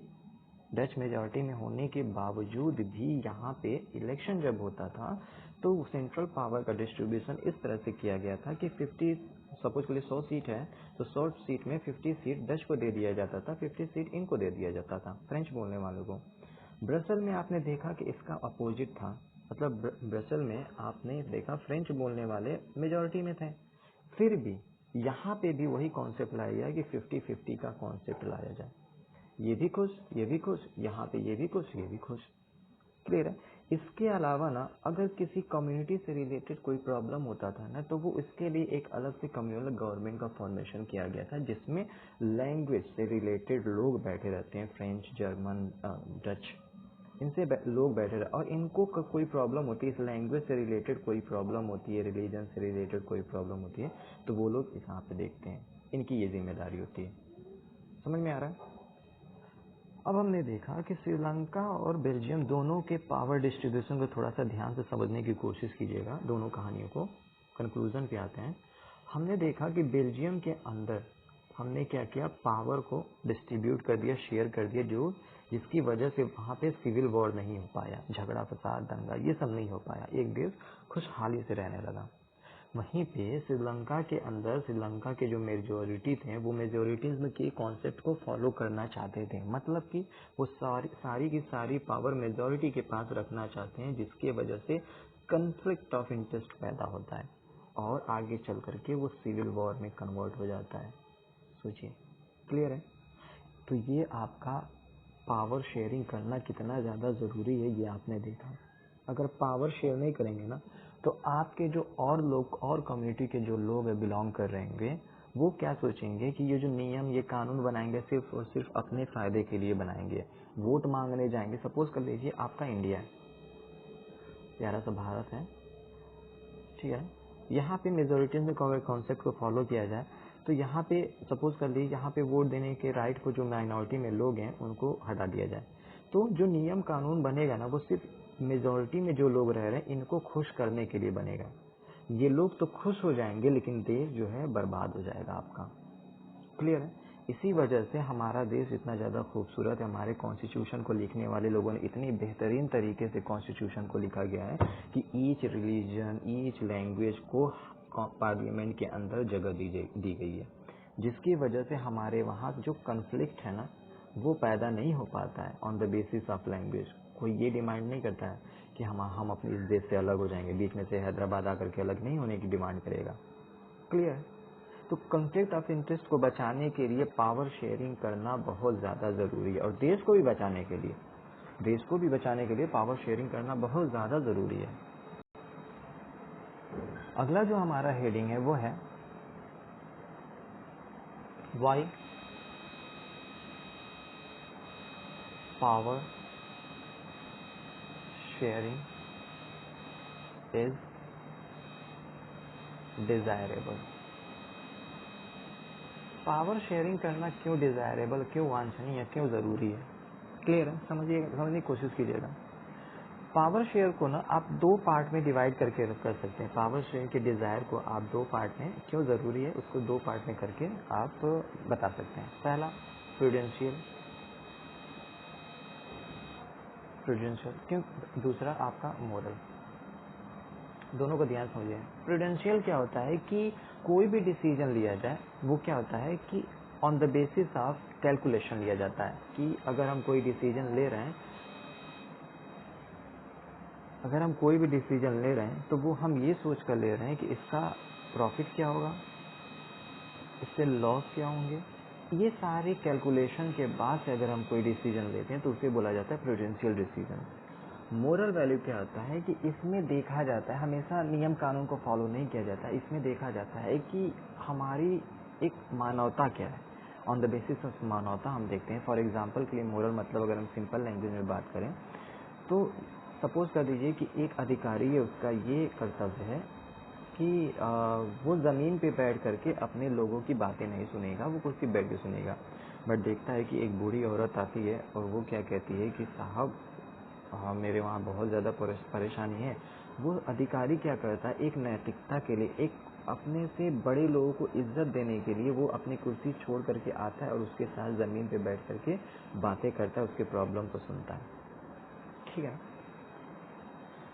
डच मेजॉरिटी में होने के बावजूद भी यहाँ पे इलेक्शन जब होता था तो सेंट्रल पावर का डिस्ट्रीब्यूशन इस तरह से किया गया था कि 50, सपोज के लिए 100 सीट है तो 100 सीट में 50 सीट डच को दे दिया जाता था, 50 सीट इनको दे दिया जाता था, फ्रेंच बोलने वालों को। ब्रसल में आपने देखा कि इसका अपोजिट था, मतलब ब्रसल में आपने देखा फ्रेंच बोलने वाले मेजॉरिटी में थे, फिर भी यहाँ पे भी वही कॉन्सेप्ट लाया गया कि 50-50 का कॉन्सेप्ट लाया जाए, ये भी खुश ये भी खुश, यहाँ पे ये भी खुश ये भी खुश। क्लियर है। इसके अलावा ना अगर किसी कम्युनिटी से रिलेटेड कोई प्रॉब्लम होता था ना, तो वो इसके लिए एक अलग से कम्युनल गवर्नमेंट का फॉर्मेशन किया गया था, जिसमें लैंग्वेज से रिलेटेड लोग बैठे रहते हैं, फ्रेंच, जर्मन, डच, इनसे लोग बैठे रहे, और इनको कोई प्रॉब्लम होती है, इस लैंग्वेज से रिलेटेड कोई प्रॉब्लम होती है, रिलीजन से रिलेटेड कोई प्रॉब्लम होती है, तो वो लोग यहाँ पे देखते हैं, इनकी ये जिम्मेदारी होती है। समझ में आ रहा है। अब हमने देखा कि श्रीलंका और बेल्जियम दोनों के पावर डिस्ट्रीब्यूशन को थोड़ा सा ध्यान से समझने की कोशिश कीजिएगा, दोनों कहानियों को। कंक्लूजन पे आते हैं। हमने देखा कि बेल्जियम के अंदर हमने क्या किया, पावर को डिस्ट्रीब्यूट कर दिया, शेयर कर दिया, जो जिसकी वजह से वहाँ पे सिविल वॉर नहीं हो पाया, झगड़ा फसाद दंगा ये सब नहीं हो पाया, एक देश खुशहाली से रहने लगा। वहीं पे श्रीलंका के अंदर श्रीलंका के जो मेजोरिटी थे वो मेजोरिटीज के कॉन्सेप्ट को फॉलो करना चाहते थे, मतलब कि वो सारी की सारी पावर मेजोरिटी के पास रखना चाहते हैं, जिसकी वजह से कन्फ्लिक्ट ऑफ इंटरेस्ट पैदा होता है और आगे चल करके वो सिविल वॉर में कन्वर्ट हो जाता है। सोचिए। क्लियर है। तो ये आपका पावर शेयरिंग करना कितना ज़्यादा ज़रूरी है ये आपने देखा। अगर पावर शेयर नहीं करेंगे ना, तो आपके जो और लोग और कम्युनिटी के जो लोग बिलोंग कर रहे होंगे, वो क्या सोचेंगे कि ये जो नियम ये कानून बनाएंगे सिर्फ और सिर्फ अपने फायदे के लिए बनाएंगे, वोट मांगने जाएंगे। सपोज कर लीजिए आपका इंडिया है, प्यारा सा भारत है, ठीक है। यहाँ पे मेजोरिटी में कॉन्सेप्ट को फॉलो किया जाए तो यहाँ पे सपोज कर लीजिए यहाँ पे वोट देने के राइट को जो माइनॉरिटी में लोग हैं उनको हटा दिया जाए, तो जो नियम कानून बनेगा ना वो सिर्फ मेजोरिटी में जो लोग रह रहे हैं इनको खुश करने के लिए बनेगा। ये लोग तो खुश हो जाएंगे लेकिन देश जो है बर्बाद हो जाएगा आपका। क्लियर है। इसी वजह से हमारा देश इतना ज़्यादा खूबसूरत है, हमारे कॉन्स्टिट्यूशन को लिखने वाले लोगों ने इतनी बेहतरीन तरीके से कॉन्स्टिट्यूशन को लिखा गया है कि ईच रिलीजन ईच लैंग्वेज को पार्लियामेंट के अंदर जगह दी गई है, जिसकी वजह से हमारे वहाँ जो कन्फ्लिक्ट है ना वो पैदा नहीं हो पाता है on the basis of language. कोई ये डिमांड नहीं करता है कि हम अपने इस देश से अलग हो जाएंगे, बीच में से हैदराबाद आकर के अलग नहीं होने की डिमांड करेगा। क्लियर है। तो कॉन्फ्लिक्ट ऑफ इंटरेस्ट को बचाने के लिए पावर शेयरिंग करना बहुत ज़्यादा ज़रूरी है, और देश को भी बचाने के लिए पावर शेयरिंग करना बहुत ज़्यादा ज़रूरी है। अगला जो हमारा हेडिंग है वो है why power sharing is desirable. Power sharing करना क्यों डिजायरेबल, क्यों वांछनीय, क्यों ज़रूरी है। क्लियर है। समझने की कोशिश कीजिएगा। पावर शेयर को ना आप दो पार्ट में डिवाइड करके कर सकते हैं। पावर शेयर के डिजायर को आप दो पार्ट में, क्यों ज़रूरी है उसको दो पार्ट में करके आप बता सकते हैं। पहला प्रूडेंशियल क्यों, दूसरा आपका मोरल। दोनों को ध्यान समझिए। प्रूडेंशियल क्या होता है कि कोई भी डिसीजन लिया जाए वो क्या होता है कि on the basis of calculation लिया जाता है, कि अगर हम कोई डिसीजन ले रहे हैं तो वो हम ये सोच कर ले रहे हैं कि इसका प्रॉफिट क्या होगा, इससे लॉस क्या होंगे। ये सारे कैलकुलेशन के बाद से अगर हम कोई डिसीजन लेते हैं तो उसे बोला जाता है प्रूडेंशियल डिसीजन। मोरल वैल्यू क्या होता है कि इसमें देखा जाता है, हमेशा नियम कानून को फॉलो नहीं किया जाता है, इसमें देखा जाता है कि हमारी एक मानवता क्या है। ऑन द बेसिस ऑफ मानवता हम देखते हैं। फॉर एग्जांपल के लिए मोरल मतलब अगर हम सिंपल लैंग्वेज में बात करें तो सपोज कर दीजिए कि एक अधिकारी है, उसका ये कर्तव्य है कि वो ज़मीन पे बैठ करके अपने लोगों की बातें नहीं सुनेगा, वो कुर्सी बैठ के सुनेगा। बट देखता है कि एक बूढ़ी औरत आती है और वो क्या कहती है कि साहब मेरे वहाँ बहुत ज़्यादा परेशानी है। वो अधिकारी क्या करता है, एक नैतिकता के लिए, एक अपने से बड़े लोगों को इज्जत देने के लिए वो अपनी कुर्सी छोड़ करके आता है और उसके साथ ज़मीन पे बैठ करके बातें करता है, उसके प्रॉब्लम को सुनता है। ठीक है।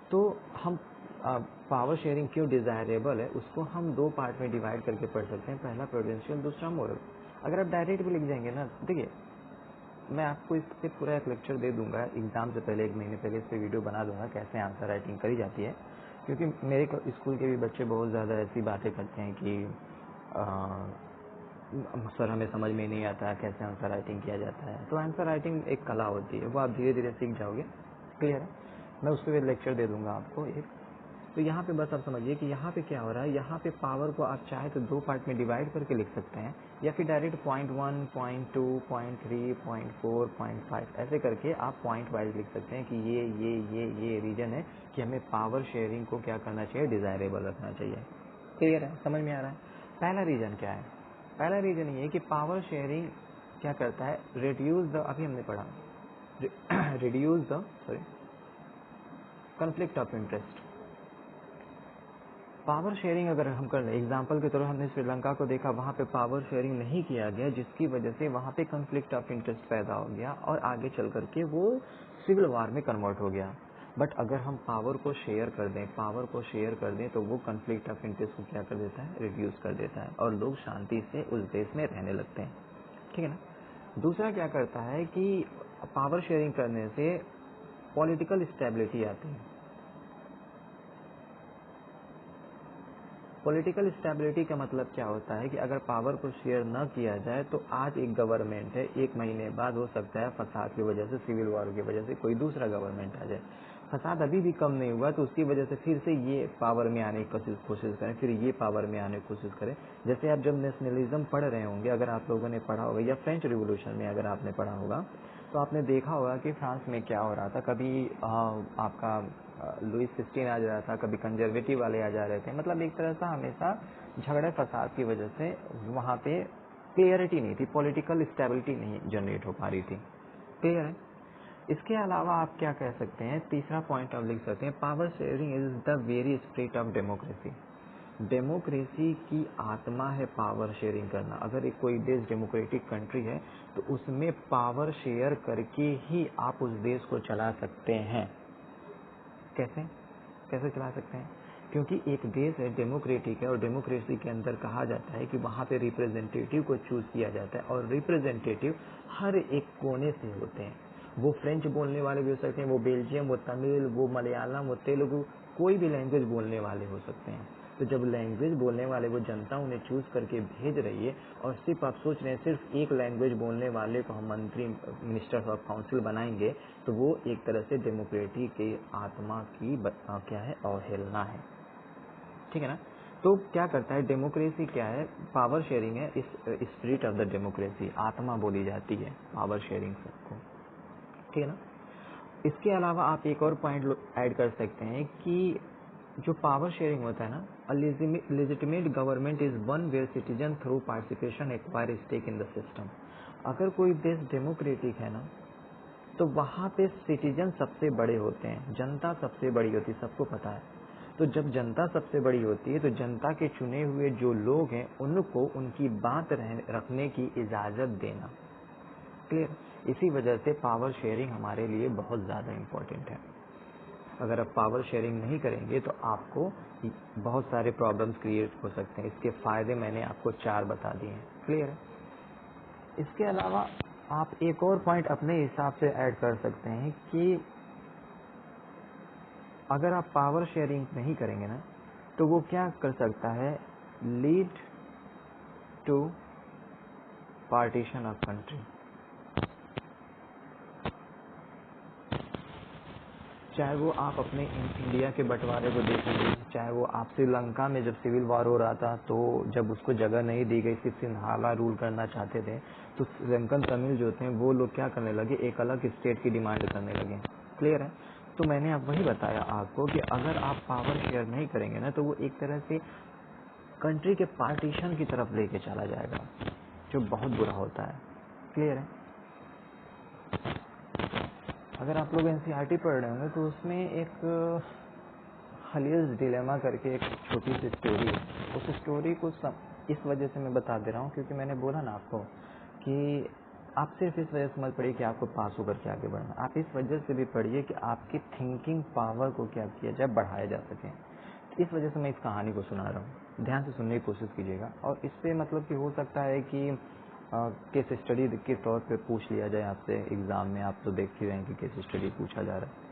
तो हम पावर शेयरिंग क्यों डिजायरेबल है उसको हम दो पार्ट में डिवाइड करके पढ़ सकते हैं। पहला प्रूडेंशियल, दूसरा मोरल। अगर आप डायरेक्ट भी लिख जाएंगे ना, देखिए मैं आपको इस पे पूरा एक लेक्चर दे दूंगा एग्ज़ाम से पहले, 1 महीने पहले इस पे वीडियो बना दूंगा कैसे आंसर राइटिंग करी जाती है, क्योंकि मेरे स्कूल के भी बच्चे बहुत ज़्यादा ऐसी बातें करते हैं कि सर हमें समझ में नहीं आता कैसे आंसर राइटिंग किया जाता है। तो आंसर राइटिंग एक कला होती है, वो आप धीरे धीरे सीख जाओगे। क्लियर है? मैं उस पर लेक्चर दे दूंगा आपको एक। तो यहाँ पे बस आप समझिए कि यहाँ पे क्या हो रहा है। यहाँ पे पावर को आप चाहे तो 2 पार्ट में डिवाइड करके लिख सकते हैं, या फिर डायरेक्ट 0.1, 0.2, 0.3, 0.4, 0.5 ऐसे करके आप पॉइंट वाइज लिख सकते हैं कि ये रीजन है कि हमें पावर शेयरिंग को क्या करना चाहिए, डिजायरेबल रखना चाहिए। क्लियर है? समझ में आ रहा है? पहला रीजन क्या है? पहला रीजन ये है कि पावर शेयरिंग क्या करता है, रिड्यूस द, अभी हमने पढ़ा, reduce the conflict of interest. Power sharing अगर हम कर लें, एग्जाम्पल के तौर पर हमने श्रीलंका को देखा, वहाँ पे पावर शेयरिंग नहीं किया गया, जिसकी वजह से वहाँ पे कॉन्फ्लिक्ट ऑफ इंटरेस्ट पैदा हो गया और आगे चल करके वो सिविल वार में कन्वर्ट हो गया। बट अगर हम पावर को शेयर कर दें तो वो कॉन्फ्लिक्ट ऑफ इंटरेस्ट को क्या कर देता है, रिड्यूस कर देता है और लोग शांति से उस देश में रहने लगते हैं। ठीक है ना? दूसरा क्या करता है कि पावर शेयरिंग करने से पॉलिटिकल स्टेबिलिटी आती है। पॉलिटिकल स्टेबिलिटी का मतलब क्या होता है कि अगर पावर को शेयर न किया जाए तो आज एक गवर्नमेंट है, 1 महीने बाद हो सकता है फसाद की वजह से, सिविल वॉर की वजह से कोई दूसरा गवर्नमेंट आ जाए। फसाद अभी भी कम नहीं हुआ तो उसकी वजह से फिर से ये पावर में आने की कोशिश करें, फिर ये पावर में आने की कोशिश करें। जैसे आप जब नेशनलिज्म पढ़ रहे होंगे, अगर आप लोगों ने पढ़ा होगा, या फ्रेंच रिवोल्यूशन में अगर आपने पढ़ा होगा, तो आपने देखा होगा कि फ्रांस में क्या हो रहा था। कभी आपका लुइस 16 आ जा रहा था, कभी कंजर्वेटिव वाले आ जा रहे थे। मतलब एक तरह से हमेशा झगड़े फसाद की वजह से वहाँ पे क्लियरिटी नहीं थी, पॉलिटिकल स्टेबिलिटी नहीं जनरेट हो पा रही थी। क्लियर है? इसके अलावा आप क्या कह सकते हैं, तीसरा पॉइंट आप लिख सकते हैं, power sharing is the very spirit of democracy. Democracy की आत्मा है पावर शेयरिंग करना। अगर एक कोई देश डेमोक्रेटिक कंट्री है तो उसमें पावर शेयर करके ही आप उस देश को चला सकते हैं। कैसे चला सकते हैं? क्योंकि एक देश है डेमोक्रेटिक है और डेमोक्रेसी के अंदर कहा जाता है कि वहाँ पे रिप्रेजेंटेटिव को चूज किया जाता है और रिप्रेजेंटेटिव हर एक कोने से होते हैं। वो फ्रेंच बोलने वाले भी हो सकते हैं, वो बेल्जियम, वो तमिल, वो मलयालम, वो तेलुगु, कोई भी लैंग्वेज बोलने वाले हो सकते हैं। तो जब लैंग्वेज बोलने वाले वो जनता उन्हें चूज करके भेज रही है और सिर्फ आप सोच रहे हैं सिर्फ एक लैंग्वेज बोलने वाले को हम मंत्री, मिनिस्टर्स ऑफ काउंसिल बनाएंगे, तो वो एक तरह से डेमोक्रेसी की आत्मा की क्या है, अवहेलना है। ठीक है ना? तो क्या करता है डेमोक्रेसी, क्या है, पावर शेयरिंग है, इस स्पिरिट ऑफ द डेमोक्रेसी, आत्मा बोली जाती है पावर शेयरिंग सबको। ठीक है ना? इसके अलावा आप एक और पॉइंट ऐड कर सकते हैं कि जो पावर शेयरिंग होता है ना, legitimate government is one where citizen through participation acquire stake in the system. अगर कोई देश डेमोक्रेटिक है ना, तो वहाँ पे सिटीजन सबसे बड़े होते हैं, जनता सबसे बड़ी होती है, सबको पता है। तो जब जनता सबसे बड़ी होती है तो जनता के चुने हुए जो लोग हैं उनको उनकी बात रखने की इजाजत देना। क्लियर? इसी वजह से पावर शेयरिंग हमारे लिए बहुत ज़्यादा इम्पोर्टेंट है। अगर आप पावर शेयरिंग नहीं करेंगे तो आपको बहुत सारे प्रॉब्लम्स क्रिएट हो सकते हैं। इसके फायदे मैंने आपको 4 बता दिए हैं। क्लियर है? इसके अलावा आप एक और पॉइंट अपने हिसाब से ऐड कर सकते हैं कि अगर आप पावर शेयरिंग नहीं करेंगे ना, तो वो क्या कर सकता है, lead to partition of country. चाहे वो आप अपने इंडिया के बंटवारे को देख लीजिए, चाहे वो आप श्रीलंका में जब सिविल वॉर हो रहा था तो जब उसको जगह नहीं दी गई, सिर्फ सिंहाला रूल करना चाहते थे, तो श्रीलंकन तमिल जो थे वो लोग क्या करने लगे, एक अलग स्टेट की डिमांड करने लगे। क्लियर है? तो मैंने अब वही बताया आपको कि अगर आप पावर शेयर नहीं करेंगे ना, तो वो एक तरह से कंट्री के पार्टीशन की तरफ लेके चला जाएगा, जो बहुत बुरा होता है। क्लियर है? अगर आप लोग एनसीईआरटी पढ़ रहे होंगे तो उसमें एक हलियस डिलेमा करके एक छोटी सी स्टोरी है। उस स्टोरी को इस वजह से मैं बता दे रहा हूँ क्योंकि मैंने बोला ना आपको कि आप सिर्फ इस वजह से मत पढ़िए कि आपको पास होकर के आगे बढ़ना, आप इस वजह से भी पढ़िए कि आपकी थिंकिंग पावर को क्या किया जाए, बढ़ाया जा सके। इस वजह से मैं इस कहानी को सुना रहा हूँ, ध्यान से सुनने की कोशिश कीजिएगा। और इस पे मतलब कि हो सकता है कि केस स्टडी के तौर पे पूछ लिया जाए आपसे एग्ज़ाम में, आप तो देख ही रहे हैं कि केस स्टडी पूछा जा रहा है,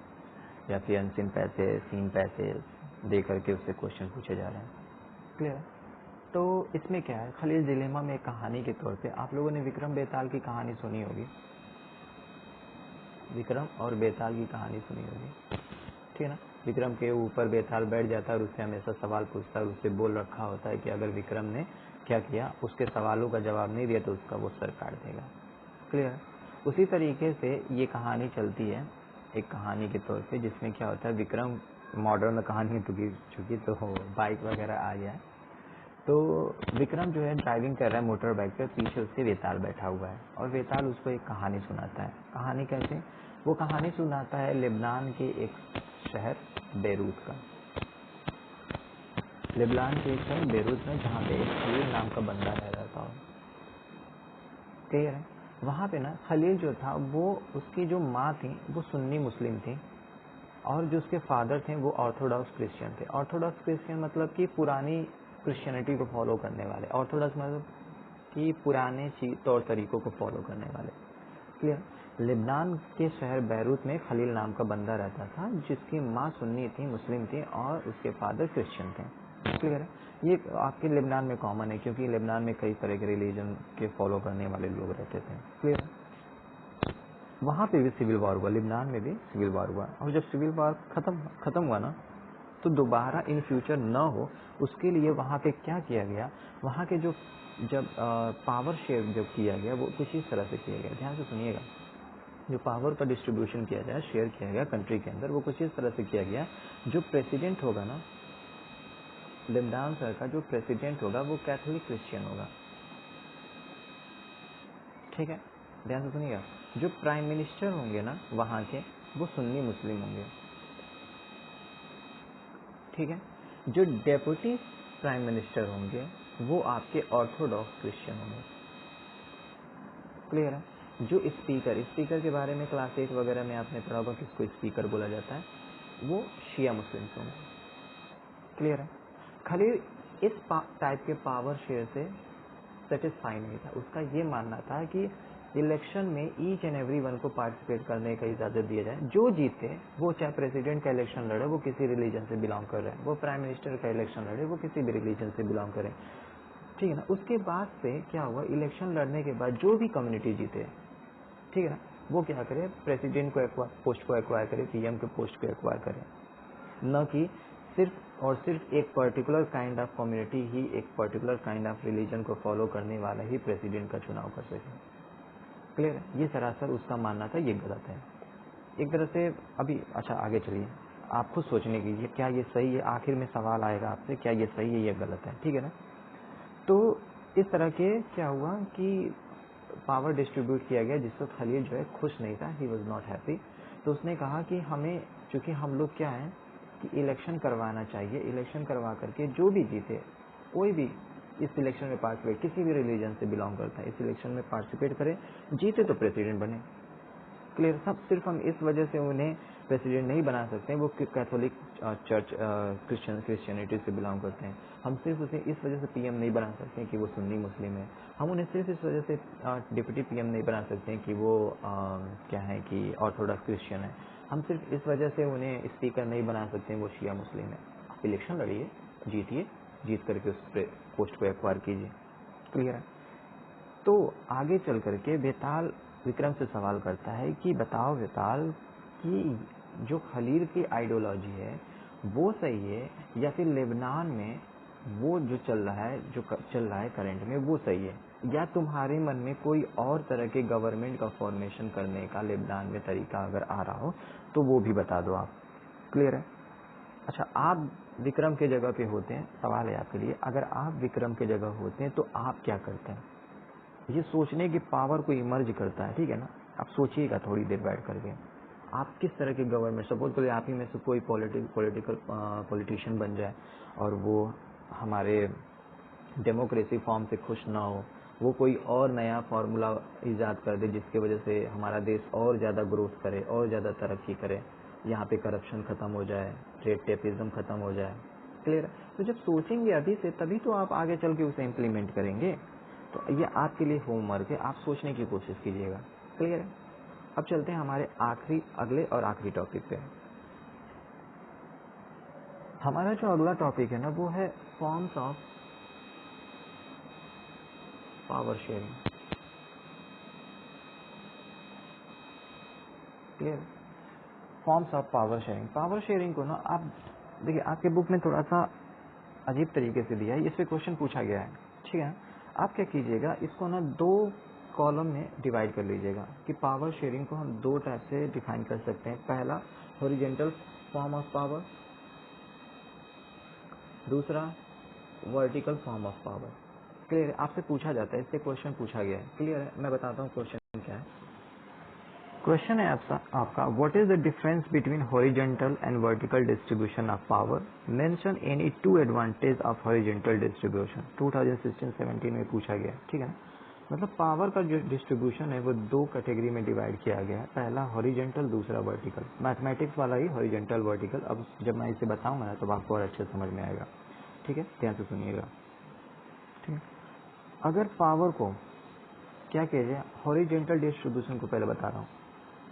या फिर अनसीन पैसेज, सीन पैसेज दे करके उससे क्वेश्चन पूछे जा रहे हैं। क्लियर? तो इसमें क्या है, खलील डिलेमा में कहानी के तौर पे आप लोगों ने विक्रम बेताल की कहानी सुनी होगी, विक्रम और बेताल की कहानी सुनी होगी, ठीक है ना। विक्रम के ऊपर बेताल बैठ जाता है और उससे हमेशा सवाल पूछता है और उससे बोल रखा होता है कि अगर विक्रम ने क्या किया, उसके सवालों का जवाब नहीं दिया तो उसका वो सर काट देगा। क्लियर? उसी तरीके से ये कहानी चलती है एक कहानी के तौर पे, जिसमें क्या होता है, विक्रम मॉडर्न कहानी चूंकि तो बाइक वगैरह आ गया है, तो विक्रम जो है ड्राइविंग कर रहा है मोटर बाइक पे, पीछे उसके वेताल बैठा हुआ है और वेताल उसको एक कहानी सुनाता है। कहानी कैसे? वो कहानी सुनाता है लेबनान के एक शहर बेरूत का, लेबनान के एक शहर बेरूत में, जहाँ पे एक खलील नाम का बंदा रह रहा था। क्लियर है? वहाँ पे ना खलील जो था, वो उसकी जो माँ थी वो सुन्नी मुस्लिम थी और जो उसके फादर थे वो ऑर्थोडॉक्स क्रिश्चियन थे। ऑर्थोडॉक्स क्रिश्चियन मतलब कि पुरानी क्रिश्चियनिटी को फॉलो करने वाले, ऑर्थोडॉक्स मतलब कि पुराने तौर तरीकों को फॉलो करने वाले। क्लियर? लेबनान के शहर बैरूत में खलील नाम का बंदा रहता था, जिसकी माँ सुन्नी थी, मुस्लिम थी और उसके फादर क्रिश्चियन थे। क्लियर है? ये आपके लेबनान में कॉमन है, क्योंकि लेबनान में कई तरह के रिलीजन के फॉलो करने वाले लोग रहते थे। क्लियर? वहाँ पे भी सिविल वॉर हुआ, लेबनान में भी सिविल वॉर हुआ, और जब सिविल वॉर खत्म हुआ ना, तो दोबारा इन फ्यूचर न हो उसके लिए वहाँ पे क्या किया गया, वहाँ के जब पावर शेयर जब किया गया, वो कुछ इस तरह से किया गया, ध्यान से सुनिएगा। जो पावर का डिस्ट्रीब्यूशन किया जाए, शेयर किया गया कंट्री के अंदर, वो कुछ इस तरह से किया गया, जो प्रेसिडेंट होगा ना लेबनान सर का, जो प्रेसिडेंट होगा वो कैथोलिक क्रिश्चियन होगा। ठीक है, ध्यान से सुनिएगा। जो प्राइम मिनिस्टर होंगे ना वहाँ के, वो सुन्नी मुस्लिम होंगे। ठीक है, जो डेप्यूटी प्राइम मिनिस्टर होंगे वो आपके ऑर्थोडॉक्स क्रिश्चियन होंगे। क्लियर है? जो स्पीकर के बारे में क्लास 8 वगैरह में आपने पढ़ा होगा, किसको स्पीकर बोला जाता है, वो शिया मुस्लिम्स होंगे। क्लियर है? खलील इस टाइप के पावर शेयर से सेटिस्फाई नहीं था। उसका ये मानना था कि इलेक्शन में ईच एंड एवरी वन को पार्टिसिपेट करने का इजाजत दिया जाए। जो जीते, वो चाहे प्रेसिडेंट का इलेक्शन लड़े वो किसी रिलीजन से बिलोंग कर रहे हैं, वो प्राइम मिनिस्टर का इलेक्शन लड़े वो किसी भी रिलीजन से बिलोंग करें। ठीक है ना। उसके बाद से क्या हुआ, इलेक्शन लड़ने के बाद जो भी कम्युनिटी जीते, ठीक है ना, वो क्या करे, प्रेसिडेंट को पोस्ट को एक्वायर करे, पीएम के पोस्ट को एक्वायर करे, न कि सिर्फ और सिर्फ एक पर्टिकुलर काइंड ऑफ कम्युनिटी ही, एक पर्टिकुलर काइंड ऑफ रिलीजन को फॉलो करने वाला ही प्रेसिडेंट का चुनाव कर सके। क्लियर है? ये सरासर उसका मानना था, ये गलत है एक तरह से। अभी अच्छा आगे चलिए, आप खुद सोचने की क्या ये सही है, आखिर में सवाल आएगा आपसे, क्या ये सही है, ये गलत है। ठीक है ना। तो इस तरह के क्या हुआ कि पावर डिस्ट्रीब्यूट किया गया, जिससे खलील जो है खुश नहीं था, ही वॉज नॉट हैप्पी। तो उसने कहा कि हमें, चूंकि हम लोग क्या है कि इलेक्शन करवाना चाहिए, इलेक्शन करवा करके जो भी जीते, कोई भी इस इलेक्शन में पार्टिसिपेट, किसी भी रिलीजन से बिलोंग करता है, इस इलेक्शन में पार्टिसिपेट करे, जीते तो प्रेसिडेंट बने। क्लियर? सब सिर्फ हम इस वजह से उन्हें प्रेसिडेंट नहीं बना सकते, वो कैथोलिक चर्च क्रिश्चियनिटी से बिलोंग करते हैं। हम सिर्फ उसे इस वजह से पीएम नहीं बना सकते कि वो सुन्नी मुस्लिम है। हम उन्हें सिर्फ इस वजह से डिप्टी पीएम नहीं बना सकते कि वो क्या है कि ऑर्थोडॉक्स क्रिश्चियन है। हम सिर्फ इस वजह से उन्हें स्पीकर नहीं बना सकते वो शिया मुस्लिम है। आप इलेक्शन लड़िए, जीतिए, जीत करके उस पोस्ट को एक्वायर कीजिए। क्लियर है? तो आगे चल करके बेताल विक्रम से सवाल करता है कि बताओ बेताल कि जो खलील की आइडियोलॉजी है वो सही है, या फिर लेबनान में वो जो चल रहा है करंट में वो सही है, या तुम्हारे मन में कोई और तरह के गवर्नमेंट का फॉर्मेशन करने का लेबनान में तरीका अगर आ रहा हो तो वो भी बता दो आप। क्लियर है? अच्छा, आप विक्रम के जगह पे होते हैं, सवाल है आपके लिए, अगर आप विक्रम के जगह होते हैं तो आप क्या करते हैं? ये सोचने की पावर को इमर्ज करता है। ठीक है ना। आप सोचिएगा थोड़ी देर बैठ करके, आप किस तरह के गवर्नमेंट, सपोज करिए आप ही में से कोई पॉलिटिशियन बन जाए और वो हमारे डेमोक्रेसी फॉर्म से खुश ना हो, वो कोई और नया फार्मूला ईजाद कर दे जिसकी वजह से हमारा देश और ज़्यादा ग्रोथ करे, और ज़्यादा तरक्की करे, यहाँ पे करप्शन खत्म हो जाए, रेड टेपिज्म खत्म हो जाए। क्लियर? तो जब सोचेंगे अभी से, तभी तो आप आगे चल के उसे इम्प्लीमेंट करेंगे। तो ये आपके लिए होमवर्क है, आप सोचने की कोशिश कीजिएगा। क्लियर है? अब चलते हैं हमारे अगले और आखिरी टॉपिक पे। हमारा जो अगला टॉपिक है ना वो है forms of power sharing. Clear? Forms of power sharing. Power sharing को ना आप देखिए, आपके बुक में थोड़ा सा अजीब तरीके से दिया है, इस पे क्वेश्चन पूछा गया है। ठीक है, आप क्या कीजिएगा, इसको ना 2 कॉलम में डिवाइड कर लीजिएगा कि पावर शेयरिंग को हम 2 टाइप से डिफाइन कर सकते हैं। पहला हॉरिजॉन्टल फॉर्म ऑफ पावर, दूसरा vertical form of power. Clear है? आपसे पूछा जाता है, इससे क्वेश्चन पूछा गया है। क्लियर है? मैं बताता हूँ क्वेश्चन क्या है। क्वेश्चन है आपका what is the difference between horizontal and vertical distribution of power, mention any 2 advantage of horizontal distribution. 2016-17 में पूछा गया। ठीक है ना? मतलब पावर का जो डिस्ट्रीब्यूशन है वो 2 कैटेगरी में डिवाइड किया गया है, पहला हॉरिजॉन्टल, दूसरा वर्टिकल। मैथमेटिक्स वाला ही हॉरिजॉन्टल वर्टिकल। अब जब मैं इसे बताऊंगा ना तो आपको और अच्छे समझ में आएगा। ठीक है, ध्यान से सुनिएगा। ठीक है, अगर पावर को क्या कीजिए, हॉरिजॉन्टल डिस्ट्रीब्यूशन को पहले बता रहा हूँ।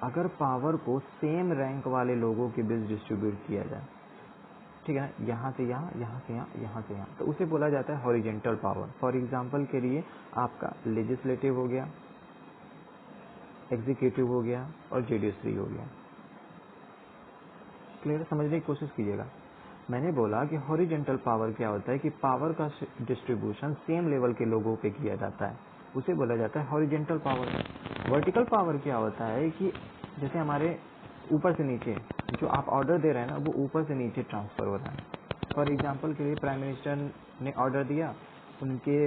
अगर पावर को सेम रैंक वाले लोगों के बीच डिस्ट्रीब्यूट किया जाए, ठीक है ना, यहाँ से यहाँ, यहाँ से यहाँ, यहाँ से यहाँ, तो उसे बोला जाता है हॉरिजॉन्टल पावर। फॉर एग्जांपल के लिए आपका लेजिस्लेटिव हो गया, एग्जीक्यूटिव हो गया और जुडिशरी हो गया। क्लियर? समझने की कोशिश कीजिएगा। मैंने बोला कि हॉरिजॉन्टल पावर क्या होता है कि पावर का डिस्ट्रीब्यूशन सेम लेवल के लोगों पे किया जाता है, उसे बोला जाता है हॉरिजॉन्टल पावर। वर्टिकल पावर क्या होता है कि जैसे हमारे ऊपर से नीचे जो आप ऑर्डर दे रहे हैं ना वो ऊपर से नीचे ट्रांसफर हो रहा है। फॉर एग्जांपल के लिए प्राइम मिनिस्टर ने ऑर्डर दिया उनके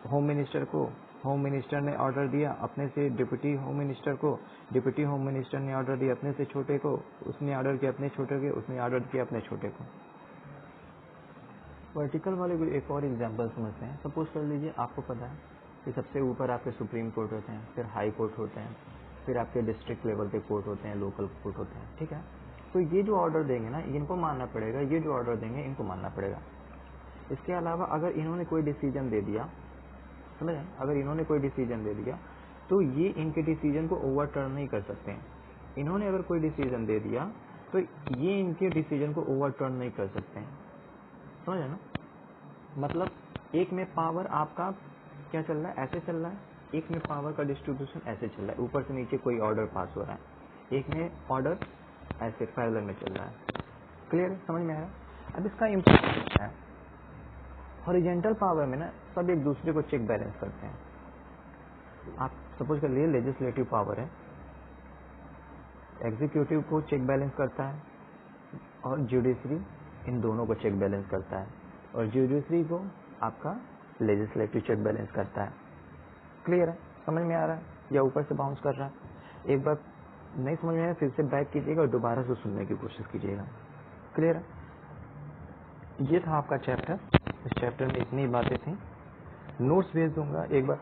होम मिनिस्टर को, होम मिनिस्टर ने ऑर्डर दिया अपने से डिप्टी होम मिनिस्टर को, डिप्टी होम मिनिस्टर ने ऑर्डर दिया अपने से छोटे को, उसने ऑर्डर किया अपने छोटे को, उसने ऑर्डर किया अपने छोटे को। वर्टिकल वाले को एक और एग्जांपल समझते हैं। सपोज कर लीजिए आपको पता है कि सबसे ऊपर आपके सुप्रीम कोर्ट होते हैं, फिर हाई कोर्ट होते हैं, फिर आपके डिस्ट्रिक्ट लेवल पे कोर्ट होते हैं, लोकल कोर्ट होते हैं। ठीक है, तो ये जो ऑर्डर देंगे ना इनको मानना पड़ेगा, ये जो ऑर्डर देंगे इनको मानना पड़ेगा। इसके अलावा अगर इन्होंने कोई डिसीजन दे दिया, समझे, अगर इन्होंने कोई डिसीजन दे दिया तो ये इनके डिसीजन को ओवरटर्न नहीं कर सकते हैं। इन्होंने अगर कोई डिसीजन दे दिया तो ये इनके डिसीजन को ओवरटर्न नहीं कर सकते हैं। समझे ना? मतलब एक में पावर आपका क्या चल रहा है, ऐसे चल रहा है, एक में पावर का डिस्ट्रीब्यूशन ऐसे चल रहा है, ऊपर से नीचे कोई ऑर्डर पास हो रहा है, एक में ऑर्डर ऐसे पैरेलल में चल रहा है। क्लियर? समझ में आया? अब इसका इम्पोर्टेंस क्या है, हॉरिजॉन्टल पावर में ना सब एक दूसरे को चेक बैलेंस करते हैं। आप सपोज कर लिए लेजिस्लेटिव पावर है, एग्जीक्यूटिव को चेक बैलेंस करता है और जुडिशरी इन दोनों को चेक बैलेंस करता है, और जुडिशरी को आपका लेजिस्लेटिव चेक बैलेंस करता है। क्लियर है? समझ में आ रहा है या ऊपर से बाउंस कर रहा है? एक बार नहीं समझ में आया फिर से बैक कीजिएगा और दोबारा से सुनने की कोशिश कीजिएगा। क्लियर है? ये था आपका चैप्टर। इस चैप्टर में इतनी बातें थी। नोट्स भेज दूंगा, एक बार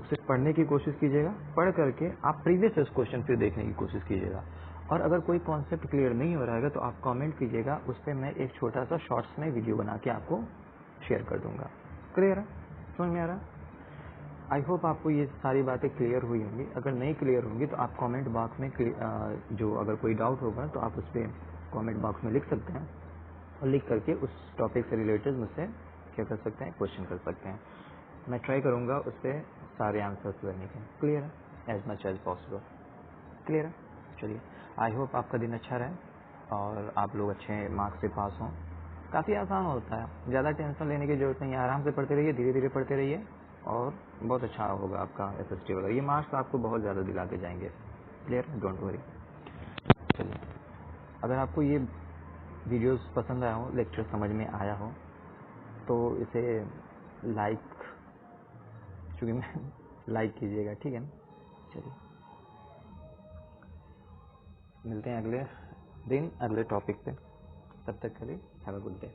उसे पढ़ने की कोशिश कीजिएगा। पढ़ करके आप प्रीवियस क्वेश्चन फिर देखने की कोशिश कीजिएगा, और अगर कोई कॉन्सेप्ट क्लियर नहीं हो रहा है तो आप कमेंट कीजिएगा, उस पर मैं एक छोटा सा शॉर्ट्स में वीडियो बना के आपको शेयर कर दूंगा। क्लियर है? समझ में आ रहा? आई होप आपको ये सारी बातें क्लियर हुई होंगी। अगर नहीं क्लियर होंगी तो आप कमेंट बॉक्स में जो अगर कोई डाउट होगा तो आप उस पर कमेंट बॉक्स में लिख सकते हैं, और लिख करके उस टॉपिक से रिलेटेड मुझसे क्या कर सकते हैं, क्वेश्चन कर सकते हैं। मैं ट्राई करूँगा उस पर सारे आंसर्स लेने के। क्लियर है? As much as possible. Clear है? चलिए, आई होप आपका दिन अच्छा रहे और आप लोग अच्छे मार्क्स से पास हों। काफ़ी आसान होता है, ज़्यादा टेंशन लेने की जरूरत नहीं है। आराम से पढ़ते रहिए, धीरे धीरे पढ़ते रहिए और बहुत अच्छा होगा आपका SST वगैरह। ये मार्क्स आपको बहुत ज़्यादा दिला के जाएंगे। क्लियर? Don't worry. चलिए, अगर आपको ये वीडियोस पसंद आया हो, लेक्चर समझ में आया हो, तो इसे लाइक, चूँकि मैं लाइक कीजिएगा, ठीक है ना? चलिए, मिलते हैं अगले दिन अगले टॉपिक पे। तब तक के लिए हैव अ गुड डे।